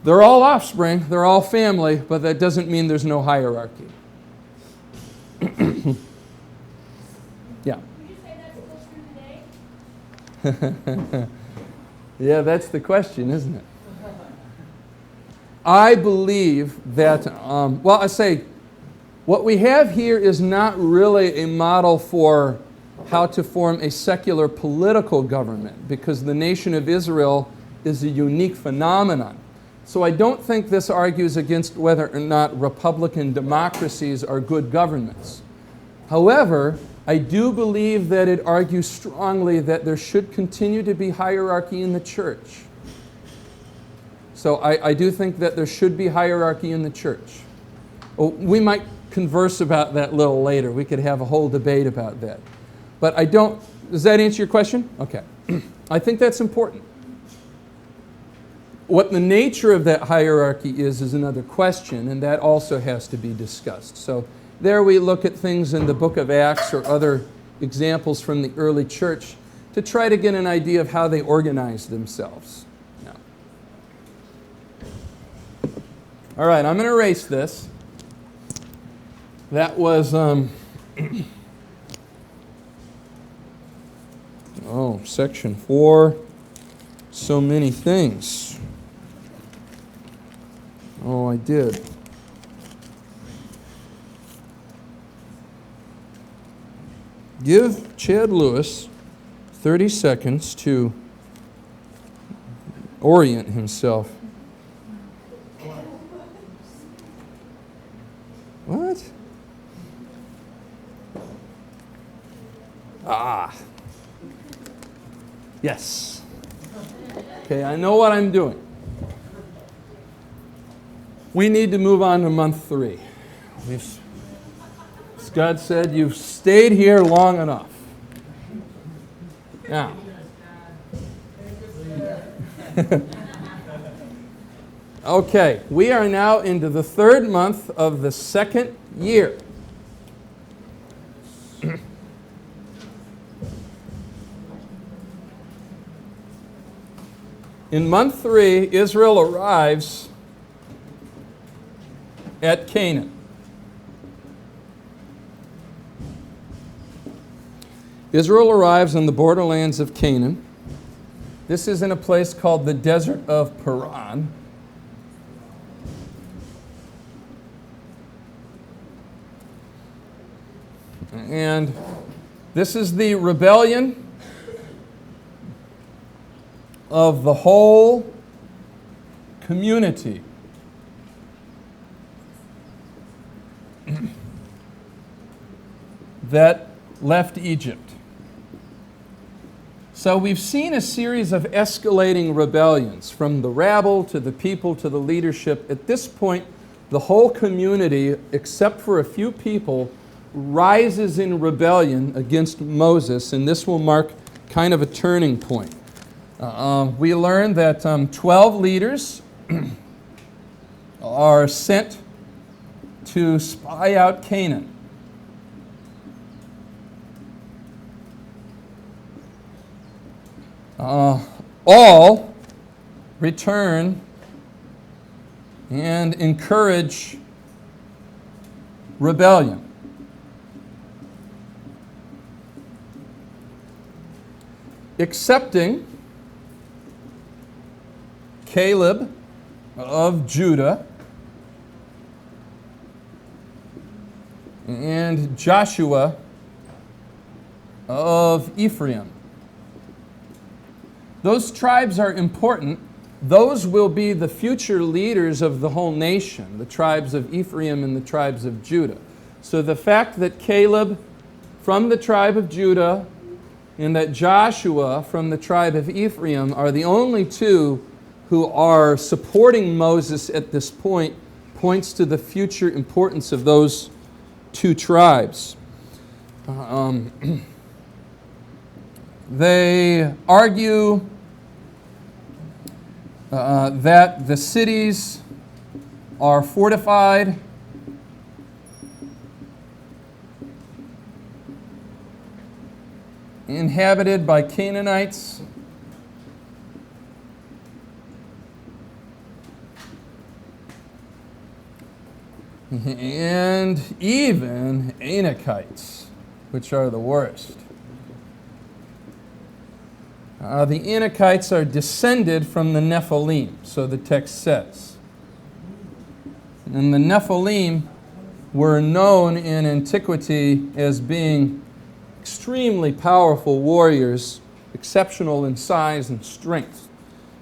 they're all offspring, they're all family, but that doesn't mean there's no hierarchy. Yeah. Would you say that's still true today? Yeah, that's the question, isn't it? I believe that, I say, what we have here is not really a model for how to form a secular political government, because the nation of Israel is a unique phenomenon. So I don't think this argues against whether or not Republican democracies are good governments. However, I do believe that it argues strongly that there should continue to be hierarchy in the church. So I do think that there should be hierarchy in the church. We might converse about that a little later. We could have a whole debate about that. But I don't, does that answer your question? Okay. I think that's important. What the nature of that hierarchy is another question, and that also has to be discussed. So there we look at things in the book of Acts or other examples from the early church to try to get an idea of how they organized themselves. Now. All right, I'm going to erase this. That was, section 4. So many things. Oh, I did. Give Chad Lewis 30 seconds to orient himself. What? Yes. Okay, I know what I'm doing. We need to move on to month 3. As God said, you've stayed here long enough. Now. Okay, we are now into the 3rd month of the 2nd year. In month 3, Israel arrives at Canaan. Israel arrives on the borderlands of Canaan. This is in a place called the Desert of Paran. And this is the rebellion of the whole community. That left Egypt. So we've seen a series of escalating rebellions, from the rabble to the people to the leadership. At this point, the whole community, except for a few people, rises in rebellion against Moses, and this will mark kind of a turning point. We learn that 12 leaders are sent to spy out Canaan. All return and encourage rebellion. excepting Caleb of Judah and Joshua of Ephraim. Those tribes are important. Those will be the future leaders of the whole nation, the tribes of Ephraim and the tribes of Judah. So the fact that Caleb from the tribe of Judah and that Joshua from the tribe of Ephraim are the only two who are supporting Moses at this point points to the future importance of those two tribes. They argue that the cities are fortified, inhabited by Canaanites, and even Anakites, which are the worst. The Anakites are descended from the Nephilim, so the text says. And the Nephilim were known in antiquity as being extremely powerful warriors, exceptional in size and strength.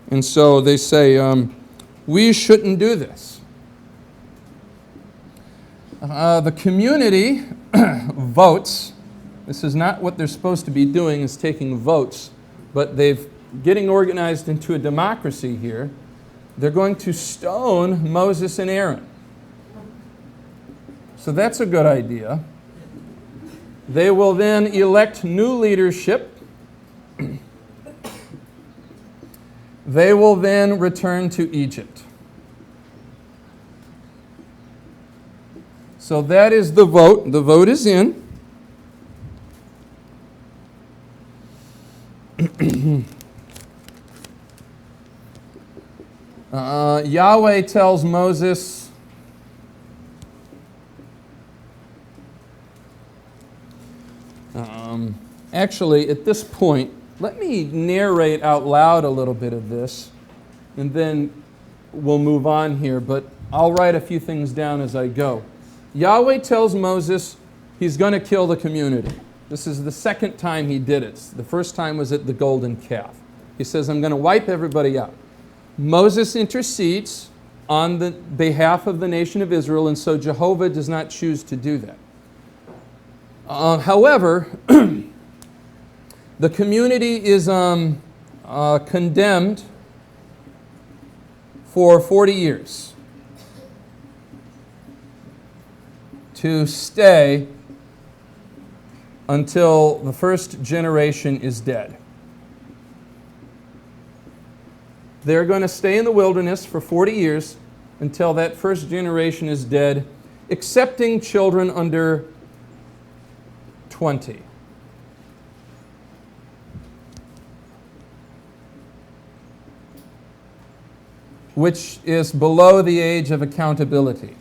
And so they say, we shouldn't do this. The community votes. This is not what they're supposed to be doing, is taking votes, but they're getting organized into a democracy here. They're going to stone Moses and Aaron. So that's a good idea. They will then elect new leadership. They will then return to Egypt. So that is the vote. The vote is in. Yahweh tells Moses, actually, at this point, let me narrate out loud a little bit of this, and then we'll move on here, but I'll write a few things down as I go. Yahweh tells Moses he's going to kill the community. This is the second time he did it. The first time was at the golden calf. He says, I'm going to wipe everybody out. Moses intercedes on the behalf of the nation of Israel, and so Jehovah does not choose to do that. However, the community is condemned for 40 years to stay until the first generation is dead. They're going to stay in the wilderness for 40 years until that first generation is dead, excepting children under 20. Which is below the age of accountability.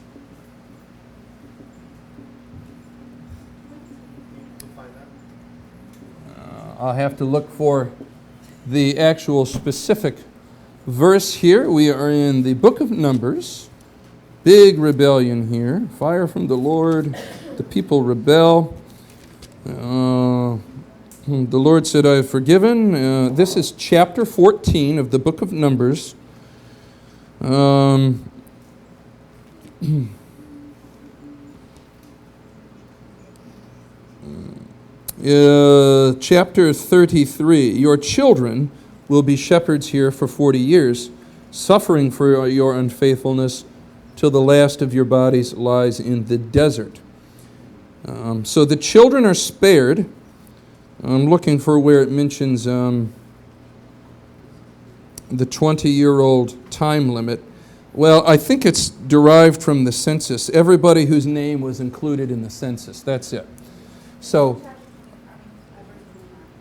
I'll have to look for the actual specific verse here. We are in the book of Numbers. Big rebellion here. Fire from the Lord. The people rebel. The Lord said, I have forgiven. This is chapter 14 of the book of Numbers. Chapter 33, your children will be shepherds here for 40 years, suffering for your unfaithfulness till the last of your bodies lies in the desert. So the children are spared. I'm looking for where it mentions the 20-year-old time limit. Well, I think it's derived from the census. Everybody whose name was included in the census. That's it. So,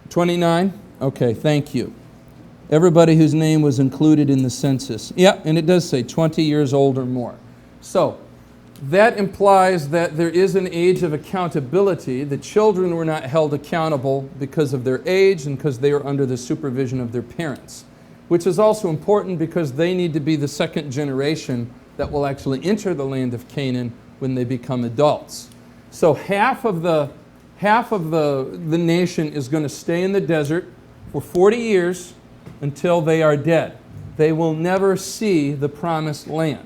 29? Okay, thank you. Everybody whose name was included in the census. Yeah, and it does say 20 years old or more. So, that implies that there is an age of accountability. The children were not held accountable because of their age and because they were under the supervision of their parents, which is also important because they need to be the second generation that will actually enter the land of Canaan when they become adults. So half of the nation is going to stay in the desert for 40 years until they are dead. They will never see the promised land.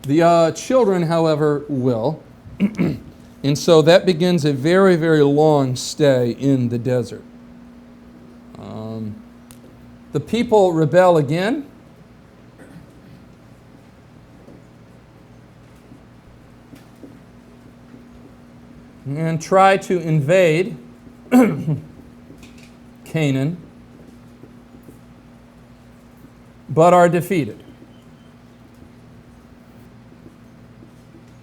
The children, however, will. And so that begins a very, very long stay in the desert. The people rebel again. And try to invade Canaan, but are defeated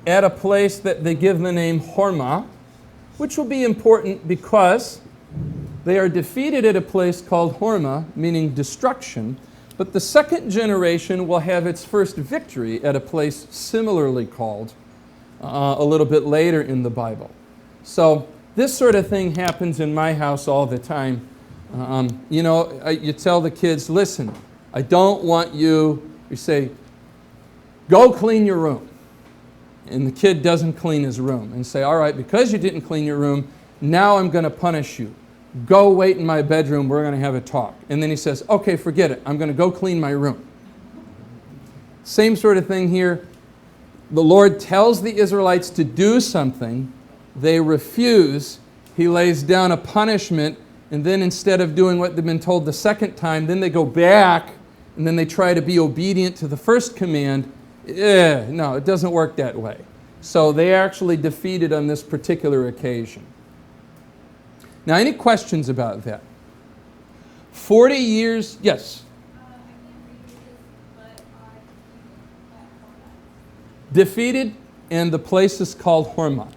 at a place that they give the name Hormah, which will be important because they are defeated at a place called Hormah, meaning destruction, but the second generation will have its first victory at a place similarly called a little bit later in the Bible. So this sort of thing happens in my house all the time. You tell the kids, listen, I don't want you say, go clean your room. And the kid doesn't clean his room. And say, all right, because you didn't clean your room, now I'm going to punish you. Go wait in my bedroom, we're going to have a talk. And then he says, okay, forget it, I'm going to go clean my room. Same sort of thing here. The Lord tells the Israelites to do something. They refuse. He lays down a punishment, and then instead of doing what they've been told the second time, then they go back, and then they try to be obedient to the first command. No, it doesn't work that way. So they are actually defeated on this particular occasion. Now, any questions about that? 40 years, yes? Defeated, and the place is called Hormah.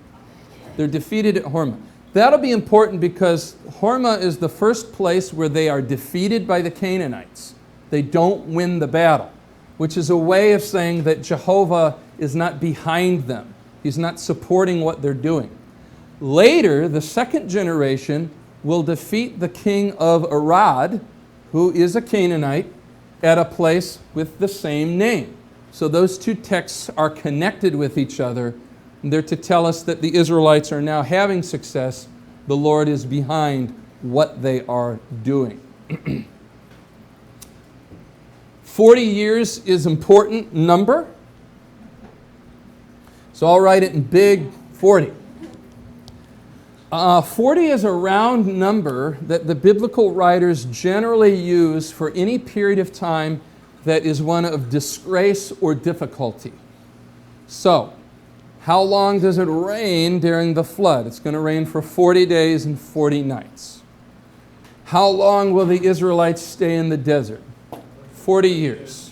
They're defeated at Hormah. That'll be important because Hormah is the first place where they are defeated by the Canaanites. They don't win the battle, which is a way of saying that Jehovah is not behind them. He's not supporting what they're doing. Later, the second generation will defeat the king of Arad, who is a Canaanite, at a place with the same name. So those two texts are connected with each other. They're to tell us that the Israelites are now having success. The Lord is behind what they are doing. 40 years is an important number. So I'll write it in big 40. 40 is a round number that the biblical writers generally use for any period of time that is one of disgrace or difficulty. So, how long does it rain during the flood? It's going to rain for 40 days and 40 nights. How long will the Israelites stay in the desert? 40 years.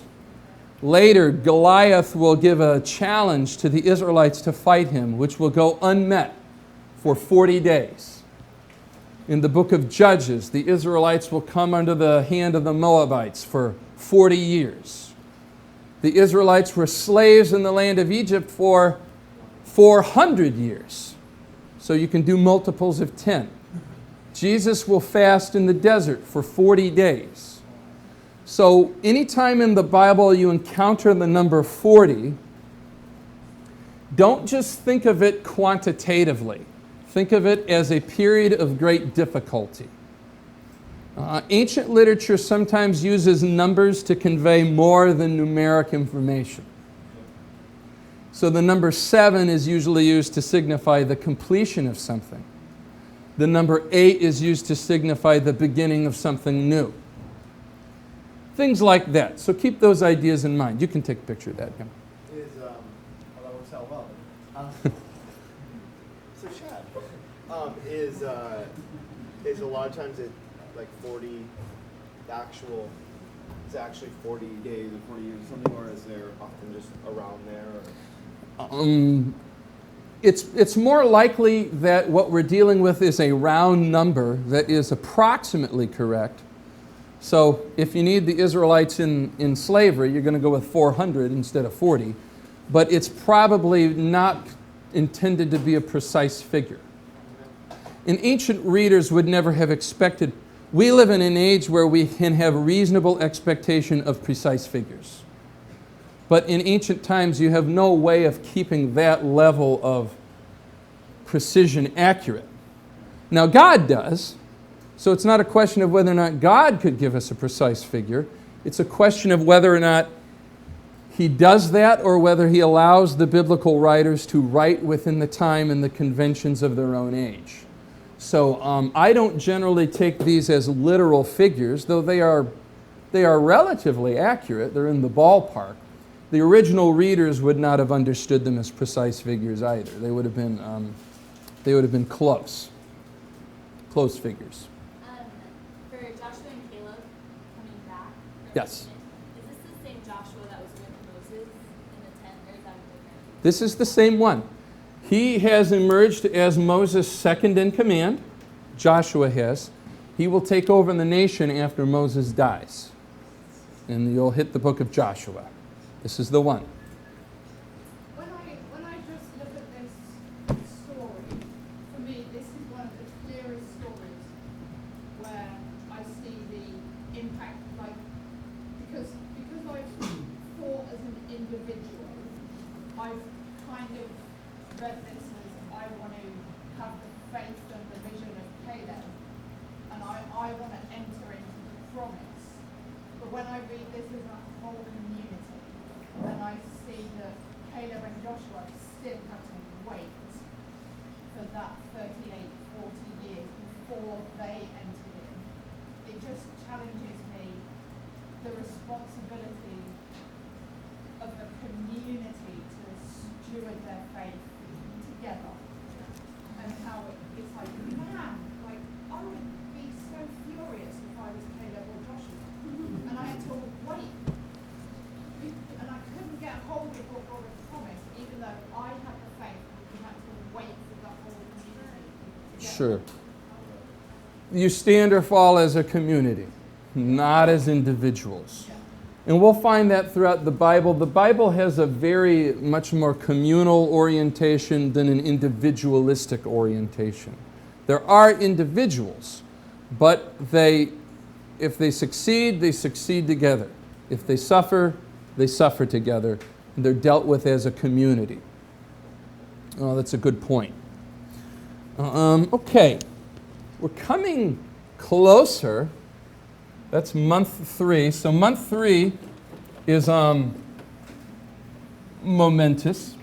Later, Goliath will give a challenge to the Israelites to fight him, which will go unmet for 40 days. In the book of Judges, the Israelites will come under the hand of the Moabites for 40 years. The Israelites were slaves in the land of Egypt for 400 years. So you can do multiples of 10. Jesus will fast in the desert for 40 days. So anytime in the Bible you encounter the number 40, don't just think of it quantitatively. Think of it as a period of great difficulty. Ancient literature sometimes uses numbers to convey more than numeric information. So the number 7 is usually used to signify the completion of something. The number 8 is used to signify the beginning of something new. Things like that. So keep those ideas in mind. You can take a picture of that. Well, that works out well. So Chad, is a lot of times it like 40 it's actually 40 days or 40 years or something, or is there often just around there? It's more likely that what we're dealing with is a round number that is approximately correct. So if you need the Israelites in slavery, you're going to go with 400 instead of 40. But it's probably not intended to be a precise figure. And ancient readers would never have expected. We live in an age where we can have reasonable expectation of precise figures. But in ancient times, you have no way of keeping that level of precision accurate. Now, God does. So it's not a question of whether or not God could give us a precise figure. It's a question of whether or not He does that or whether He allows the biblical writers to write within the time and the conventions of their own age. So I don't generally take these as literal figures, though they are relatively accurate. They're in the ballpark. The original readers would not have understood them as precise figures either. They would have been close figures. For Joshua and Caleb coming back, Yes. is this the same Joshua that was with Moses in the tent, or is that different? This is the same one. He has emerged as Moses' second in command. Joshua has. He will take over the nation after Moses dies. And you'll hit the book of Joshua. This is the one. When I just look at this story, for me, this is one of the clearest stories where I see the impact, like, because I've thought as an individual, I've kind of read this as I want to have the faith and the vision of Caleb, and I want to enter into the promise. But when I read this as a whole community, and I see that Caleb and Joshua still have to wait for that 38, 40 years before they entered in, it just challenges me the responsibility of the community to steward their faith together. And how it's like, man, like, I would be so furious if I was Caleb or Joshua. And I had to wait. And I couldn't get hold of what God had promised, even though I had the faith, we had to wait for the whole community together. Sure. You stand or fall as a community, not as individuals. And we'll find that throughout the Bible. The Bible has a very much more communal orientation than an individualistic orientation. There are individuals, but if they succeed together. If they suffer together. And they're dealt with as a community. Oh, that's a good point. Okay. We're coming closer. That's month 3. So month 3 is momentous.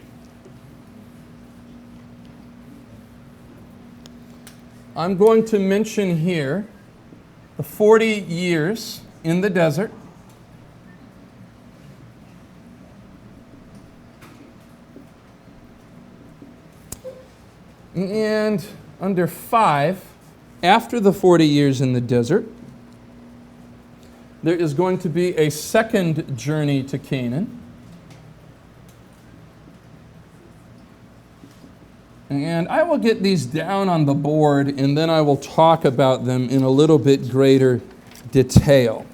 I'm going to mention here the 40 years in the desert. And under 5, after the 40 years in the desert, there is going to be a second journey to Canaan. And I will get these down on the board, and then I will talk about them in a little bit greater detail.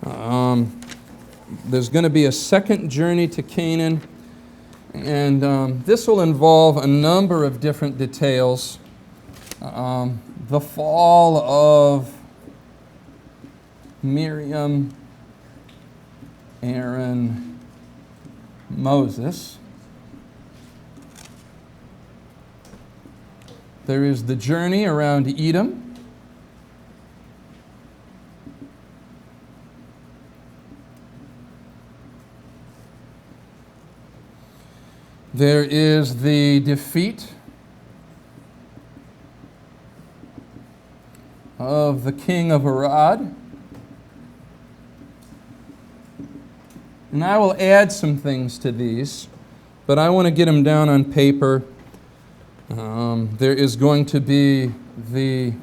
There's going to be a second journey to Canaan, and this will involve a number of different details. The fall of Miriam, Aaron, Moses. There is the journey around Edom. There is the defeat of the king of Arad. And I will add some things to these, but I want to get them down on paper. There is going to be the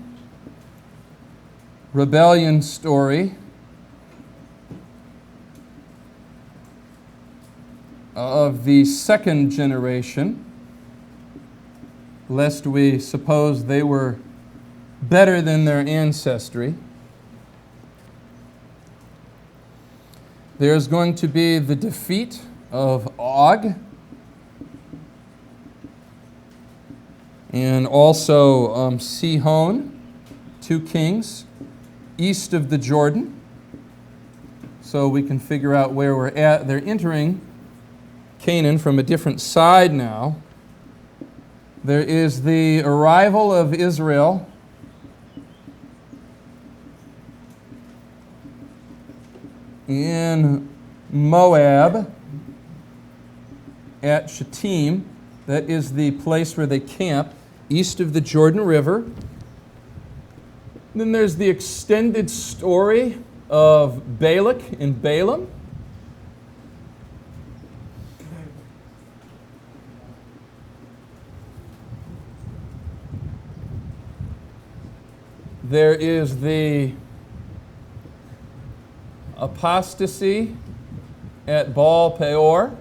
rebellion story of the second generation, lest we suppose they were better than their ancestry. There's going to be the defeat of Og, and also Sihon, 2 kings, east of the Jordan. So we can figure out where we're at. They're entering Canaan from a different side now. There is the arrival of Israel in Moab at Shittim. That is the place where they camp, east of the Jordan River. Then there's the extended story of Balak and Balaam. There is the apostasy at Baal Peor.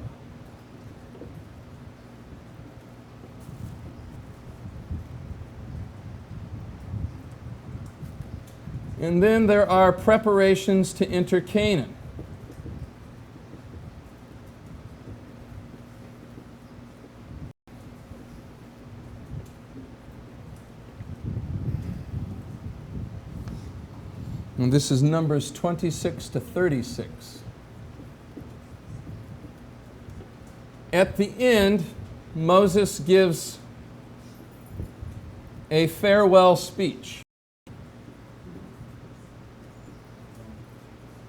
And then there are preparations to enter Canaan. And this is Numbers 26 to 36. At the end, Moses gives a farewell speech.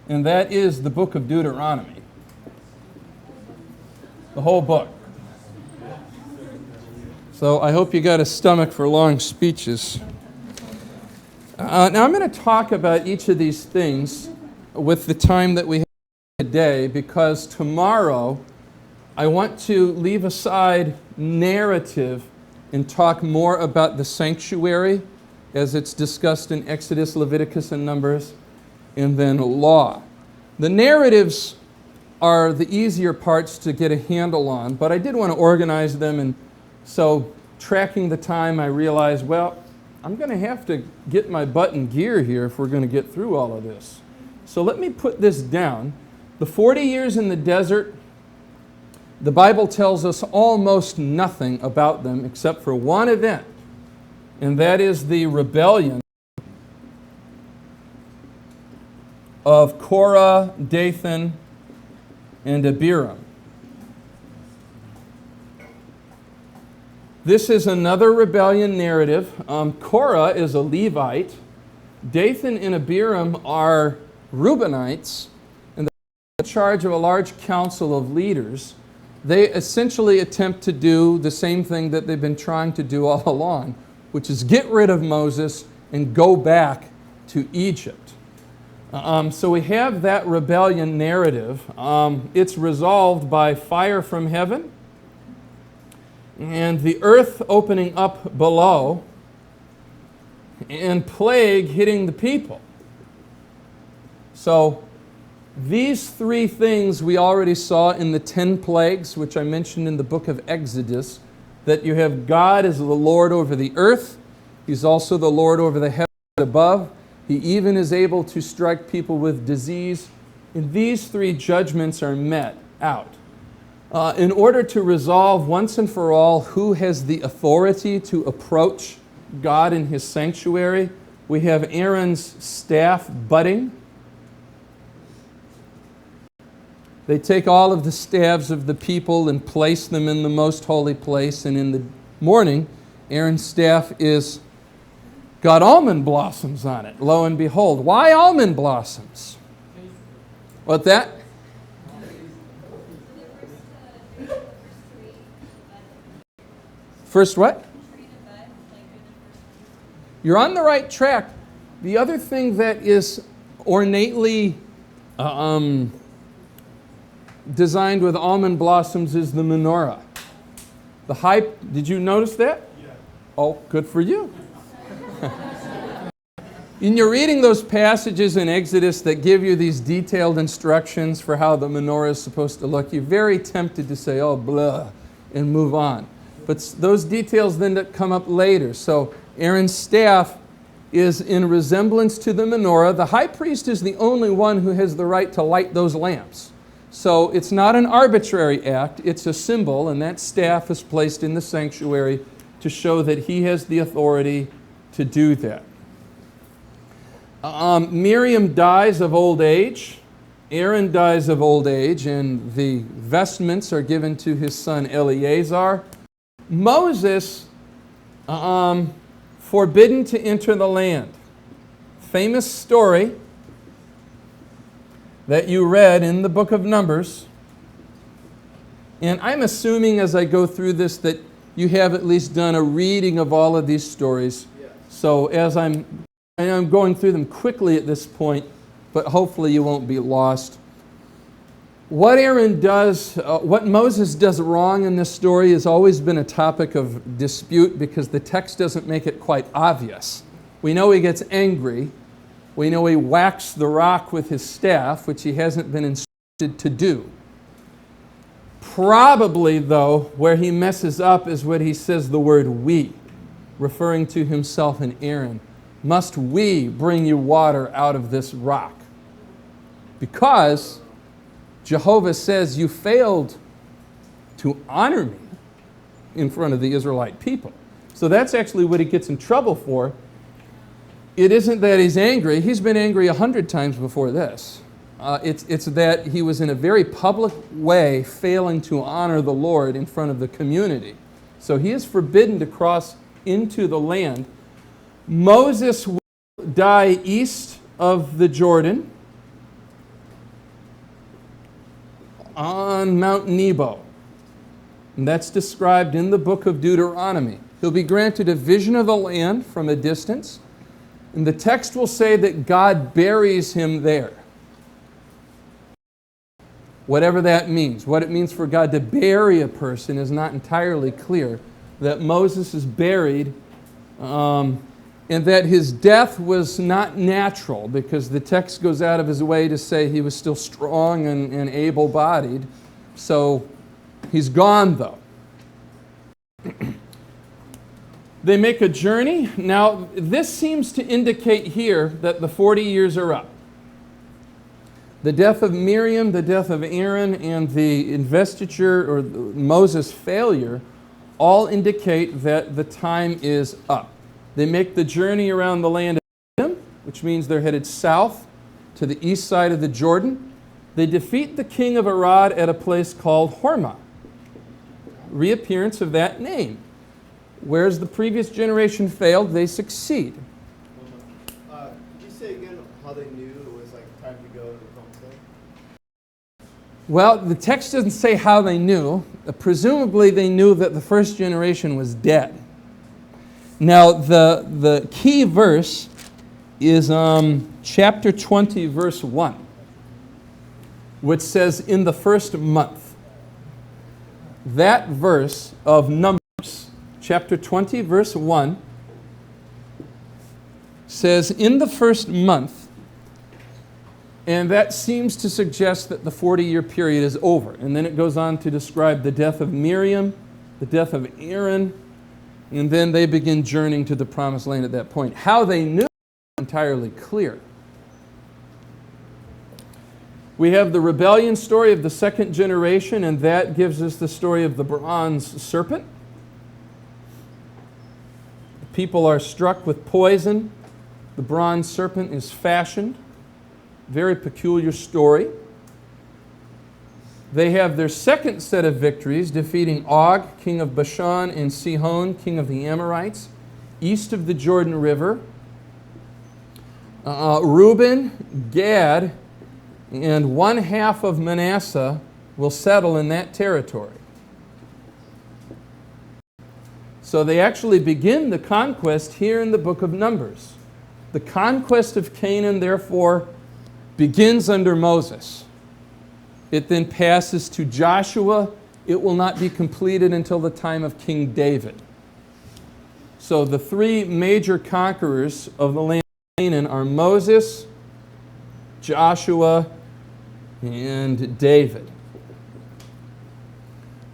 And that is the book of Deuteronomy. The whole book. So I hope you got a stomach for long speeches. Now I'm going to talk about each of these things with the time that we have today, because tomorrow I want to leave aside narrative and talk more about the sanctuary as it's discussed in Exodus, Leviticus, and Numbers, and then law. The narratives are the easier parts to get a handle on, but I did want to organize them, and so tracking the time I realized, well, I'm going to have to get my butt in gear here if we're going to get through all of this. So let me put this down. The 40 years in the desert, the Bible tells us almost nothing about them except for one event, and that is the rebellion of Korah, Dathan, and Abiram. This is another rebellion narrative. Korah is a Levite. Dathan and Abiram are Reubenites, and they're in charge of a large council of leaders. They essentially attempt to do the same thing that they've been trying to do all along, which is get rid of Moses and go back to Egypt. So we have that rebellion narrative. It's resolved by fire from heaven and the earth opening up below and plague hitting the people. So these 3 things we already saw in the 10 plagues, which I mentioned in the book of Exodus, that you have God as the Lord over the earth. He's also the Lord over the heavens above. He even is able to strike people with disease. And these 3 judgments are met out. In order to resolve once and for all who has the authority to approach God in His sanctuary, we have Aaron's staff budding. They take all of the staves of the people and place them in the most holy place, and in the morning, Aaron's staff is got almond blossoms on it. Lo and behold. Why almond blossoms? What that? First what? You're on the right track. The other thing that is ornately designed with almond blossoms is the menorah. The high, did you notice that? Yeah. Oh, good for you. And you're reading those passages in Exodus that give you these detailed instructions for how the menorah is supposed to look. You're very tempted to say, oh, blah, and move on. But those details then come up later. So Aaron's staff is in resemblance to the menorah. The high priest is the only one who has the right to light those lamps. So it's not an arbitrary act, it's a symbol, and that staff is placed in the sanctuary to show that he has the authority to do that. Miriam dies of old age. Aaron dies of old age, and the vestments are given to his son Eleazar. Moses, forbidden to enter the land. Famous story that you read in the book of Numbers. And I'm assuming as I go through this that you have at least done a reading of all of these stories. So as I'm going through them quickly at this point, but hopefully you won't be lost. What what Moses does wrong in this story has always been a topic of dispute because the text doesn't make it quite obvious. We know he gets angry. We know he whacks the rock with his staff, which he hasn't been instructed to do. Probably, though, where he messes up is when he says the word we, referring to himself and Aaron. Must we bring you water out of this rock? Because Jehovah says you failed to honor me in front of the Israelite people. So that's actually what he gets in trouble for. It isn't that he's angry. He's been angry 100 times before this. It's that he was in a very public way failing to honor the Lord in front of the community. So he is forbidden to cross into the land. Moses will die east of the Jordan on Mount Nebo. And that's described in the book of Deuteronomy. He'll be granted a vision of the land from a distance. And the text will say that God buries him there. Whatever that means. What it means for God to bury a person is not entirely clear. That Moses is buried and that his death was not natural because the text goes out of his way to say he was still strong and able-bodied. So he's gone, though. They make a journey. Now, this seems to indicate here that the 40 years are up. The death of Miriam, the death of Aaron, and the investiture or Moses' failure all indicate that the time is up. They make the journey around the land of Edom, which means they're headed south to the east side of the Jordan. They defeat the king of Arad at a place called Hormah. Reappearance of that name. Whereas the previous generation failed, they succeed. Did you say again how they knew it was like time to go to the promised land? Well, the text doesn't say how they knew. Presumably they knew that the first generation was dead. Now, the key verse is chapter 20, verse 1, which says, in the first month. That verse of Numbers, chapter 20, verse 1, says, in the first month, and that seems to suggest that the 40-year period is over. And then it goes on to describe the death of Miriam, the death of Aaron, and then they begin journeying to the promised land at that point. How they knew is entirely clear. We have the rebellion story of the second generation, and that gives us the story of the bronze serpent. The people are struck with poison. The bronze serpent is fashioned. Very peculiar story. They have their second set of victories, defeating Og, king of Bashan, and Sihon, king of the Amorites, east of the Jordan River. Reuben, Gad, and one half of Manasseh will settle in that territory. So they actually begin the conquest here in the book of Numbers. The conquest of Canaan, therefore, begins under Moses. It then passes to Joshua. It will not be completed until the time of King David. So the three major conquerors of the land of Canaan are Moses, Joshua, and David.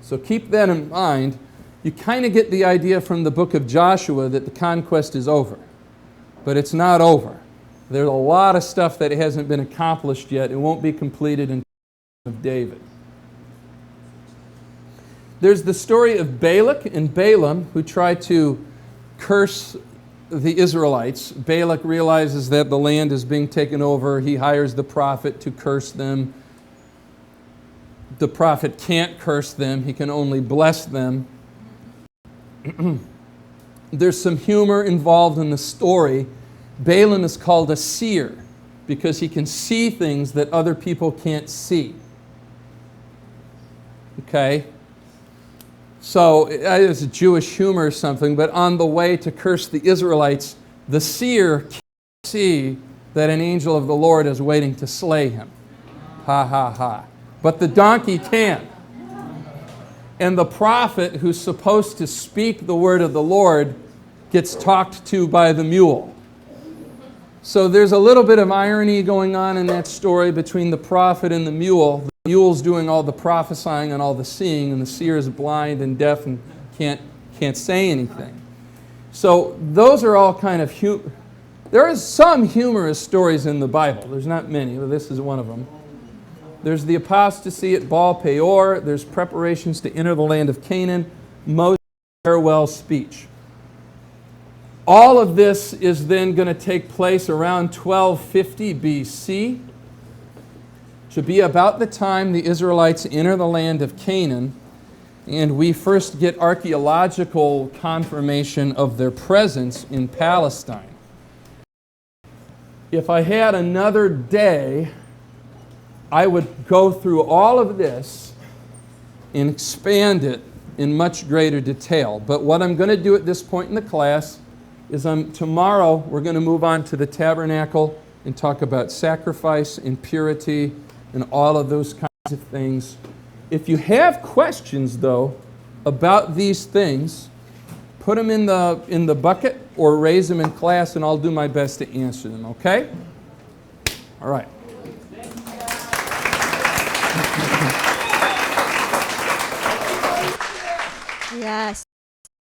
So keep that in mind. You kind of get the idea from the book of Joshua that the conquest is over. but it's not over. There's a lot of stuff that hasn't been accomplished yet. It won't be completed in the time of David. There's the story of Balak and Balaam, who tried to curse the Israelites. Balak realizes that the land is being taken over. He hires the prophet to curse them. The prophet can't curse them. He can only bless them. There's some humor involved in the story. Balaam is called a seer because he can see things that other people can't see. Okay? So it's a Jewish humor or something, but on the way to curse the Israelites, the seer can't see that an angel of the Lord is waiting to slay him. Ha ha ha. But the donkey can. And the prophet who's supposed to speak the word of the Lord gets talked to by the mule. So there's a little bit of irony going on in that story between the prophet and the mule. The mule's doing all the prophesying and all the seeing, and the seer is blind and deaf and can't say anything. So those are all kind of there is some humorous stories in the Bible. There's not many, but this is one of them. There's the apostasy at Baal Peor. There's preparations to enter the land of Canaan. Moses' farewell speech. All of this is then going to take place around 1250 BC, to be about the time the Israelites enter the land of Canaan, and we first get archaeological confirmation of their presence in Palestine. If I had another day, I would go through all of this and expand it in much greater detail. But what I'm going to do at this point in the class is tomorrow we're going to move on to the tabernacle and talk about sacrifice and purity and all of those kinds of things. If you have questions, though, about these things, put them in the bucket or raise them in class, and I'll do my best to answer them, okay? All right. Yes.